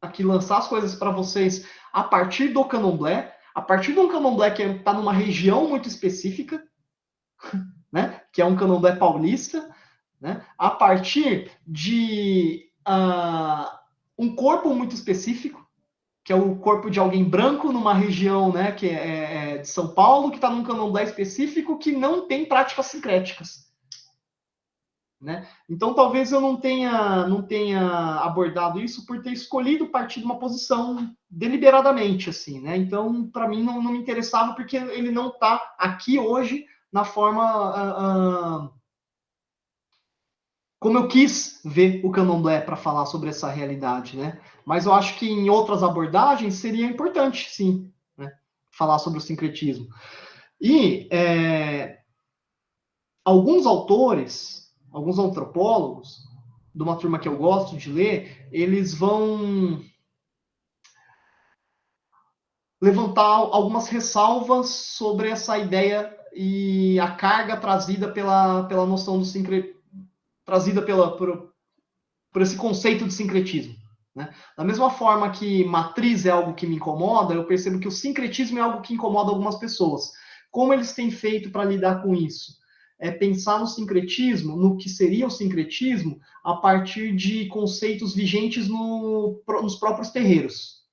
aqui, lançar as coisas para vocês a partir do candomblé, a partir de um candomblé que está numa região muito específica, né, que é um candomblé paulista, né, a partir de um corpo muito específico, que é o corpo de alguém branco numa região, né, que é de São Paulo, que está num candomblé específico que não tem práticas sincréticas. Né? Então, talvez eu não tenha abordado isso por ter escolhido partir de uma posição deliberadamente, assim, né? Então, para mim, não me interessava porque ele não está aqui hoje na forma como eu quis ver o candomblé para falar sobre essa realidade, né? Mas eu acho que em outras abordagens seria importante, sim, né? Falar sobre o sincretismo. E alguns autores, alguns antropólogos, de uma turma que eu gosto de ler, eles vão levantar algumas ressalvas sobre essa ideia e a carga trazida pela noção do sincretismo, trazida por esse conceito de sincretismo. Né? Da mesma forma que matriz é algo que me incomoda, eu percebo que o sincretismo é algo que incomoda algumas pessoas. como eles têm feito para lidar com isso? É pensar no sincretismo, no que seria o sincretismo, a partir de conceitos vigentes nos próprios terreiros.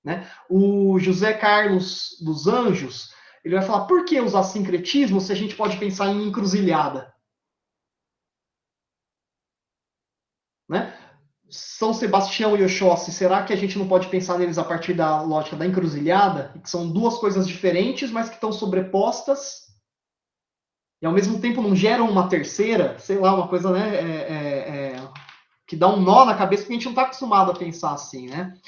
Né? O José Carlos dos Anjos, ele vai falar, por que usar sincretismo se a gente pode pensar em encruzilhada? Né? São Sebastião e Oxóssi, será que a gente não pode pensar neles a partir da lógica da encruzilhada? Que são duas coisas diferentes, mas que estão sobrepostas e ao mesmo tempo não geram uma terceira, sei lá, uma coisa, né, que dá um nó na cabeça, porque a gente não está acostumado a pensar assim, né?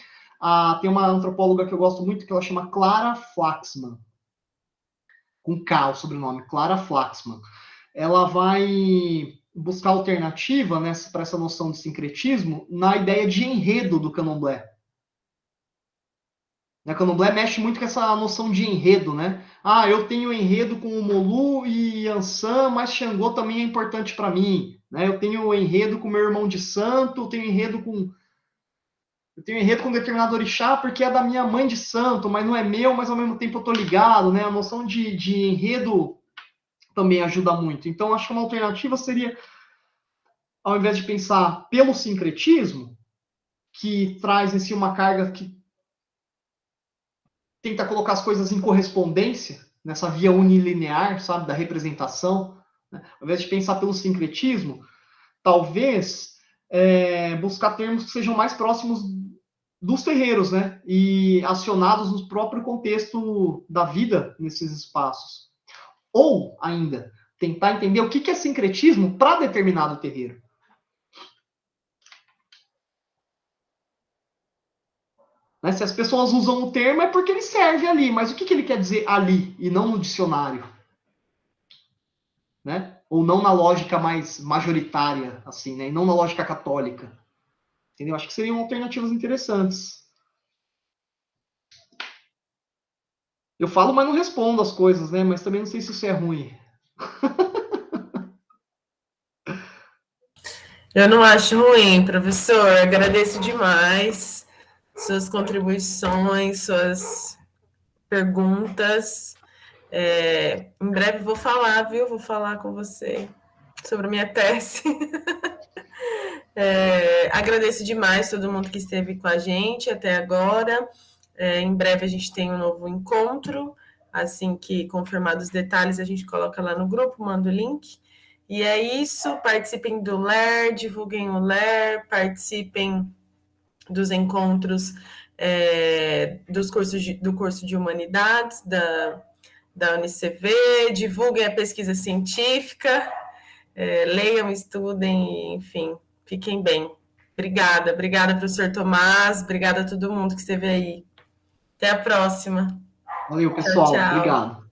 Tem uma antropóloga que eu gosto muito, que ela chama Clara Flaxman, com K, o sobrenome, Clara Flaxman. Ela vai buscar alternativa, né, para essa noção de sincretismo na ideia de enredo do candomblé. O candomblé mexe muito com essa noção de enredo, né? Eu tenho enredo com o Molu e Yansan, mas Xangô também é importante para mim. Né? Eu tenho enredo com meu irmão de santo, eu tenho enredo com determinado orixá porque é da minha mãe de santo, mas não é meu, mas ao mesmo tempo eu tô ligado, né? A noção de enredo também ajuda muito. Então, acho que uma alternativa seria, ao invés de pensar pelo sincretismo, que traz em si uma carga que tenta colocar as coisas em correspondência, nessa via unilinear, sabe, da representação, né? Ao invés de pensar pelo sincretismo, talvez buscar termos que sejam mais próximos dos terreiros, né, e acionados no próprio contexto da vida nesses espaços. Ou, ainda, tentar entender o que é sincretismo para determinado terreiro. Né? Se as pessoas usam o termo é porque ele serve ali, mas o que ele quer dizer ali e não no dicionário? Né? Ou não na lógica mais majoritária, assim, né? E não na lógica católica. Entendeu? Acho que seriam alternativas interessantes. Eu falo, mas não respondo as coisas, né? Mas também não sei se isso é ruim. Eu não acho ruim, professor. Agradeço demais suas contribuições, suas perguntas. Em breve vou falar, viu? Vou falar com você sobre a minha tese. Agradeço demais todo mundo que esteve com a gente até agora. Em breve a gente tem um novo encontro. Assim que confirmados os detalhes, a gente coloca lá no grupo, manda o link. E é isso, participem do LER, divulguem o LER, participem dos encontros do curso de Humanidades da UniCV, divulguem a pesquisa científica, leiam, estudem, enfim, fiquem bem. Obrigada, professor Tomás, obrigada a todo mundo que esteve aí. Até a próxima. Valeu, pessoal. Tchau, tchau. Obrigado.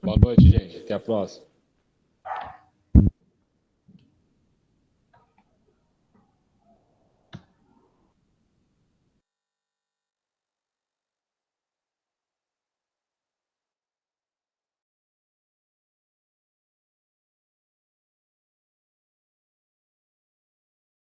Boa noite, gente. Até a próxima.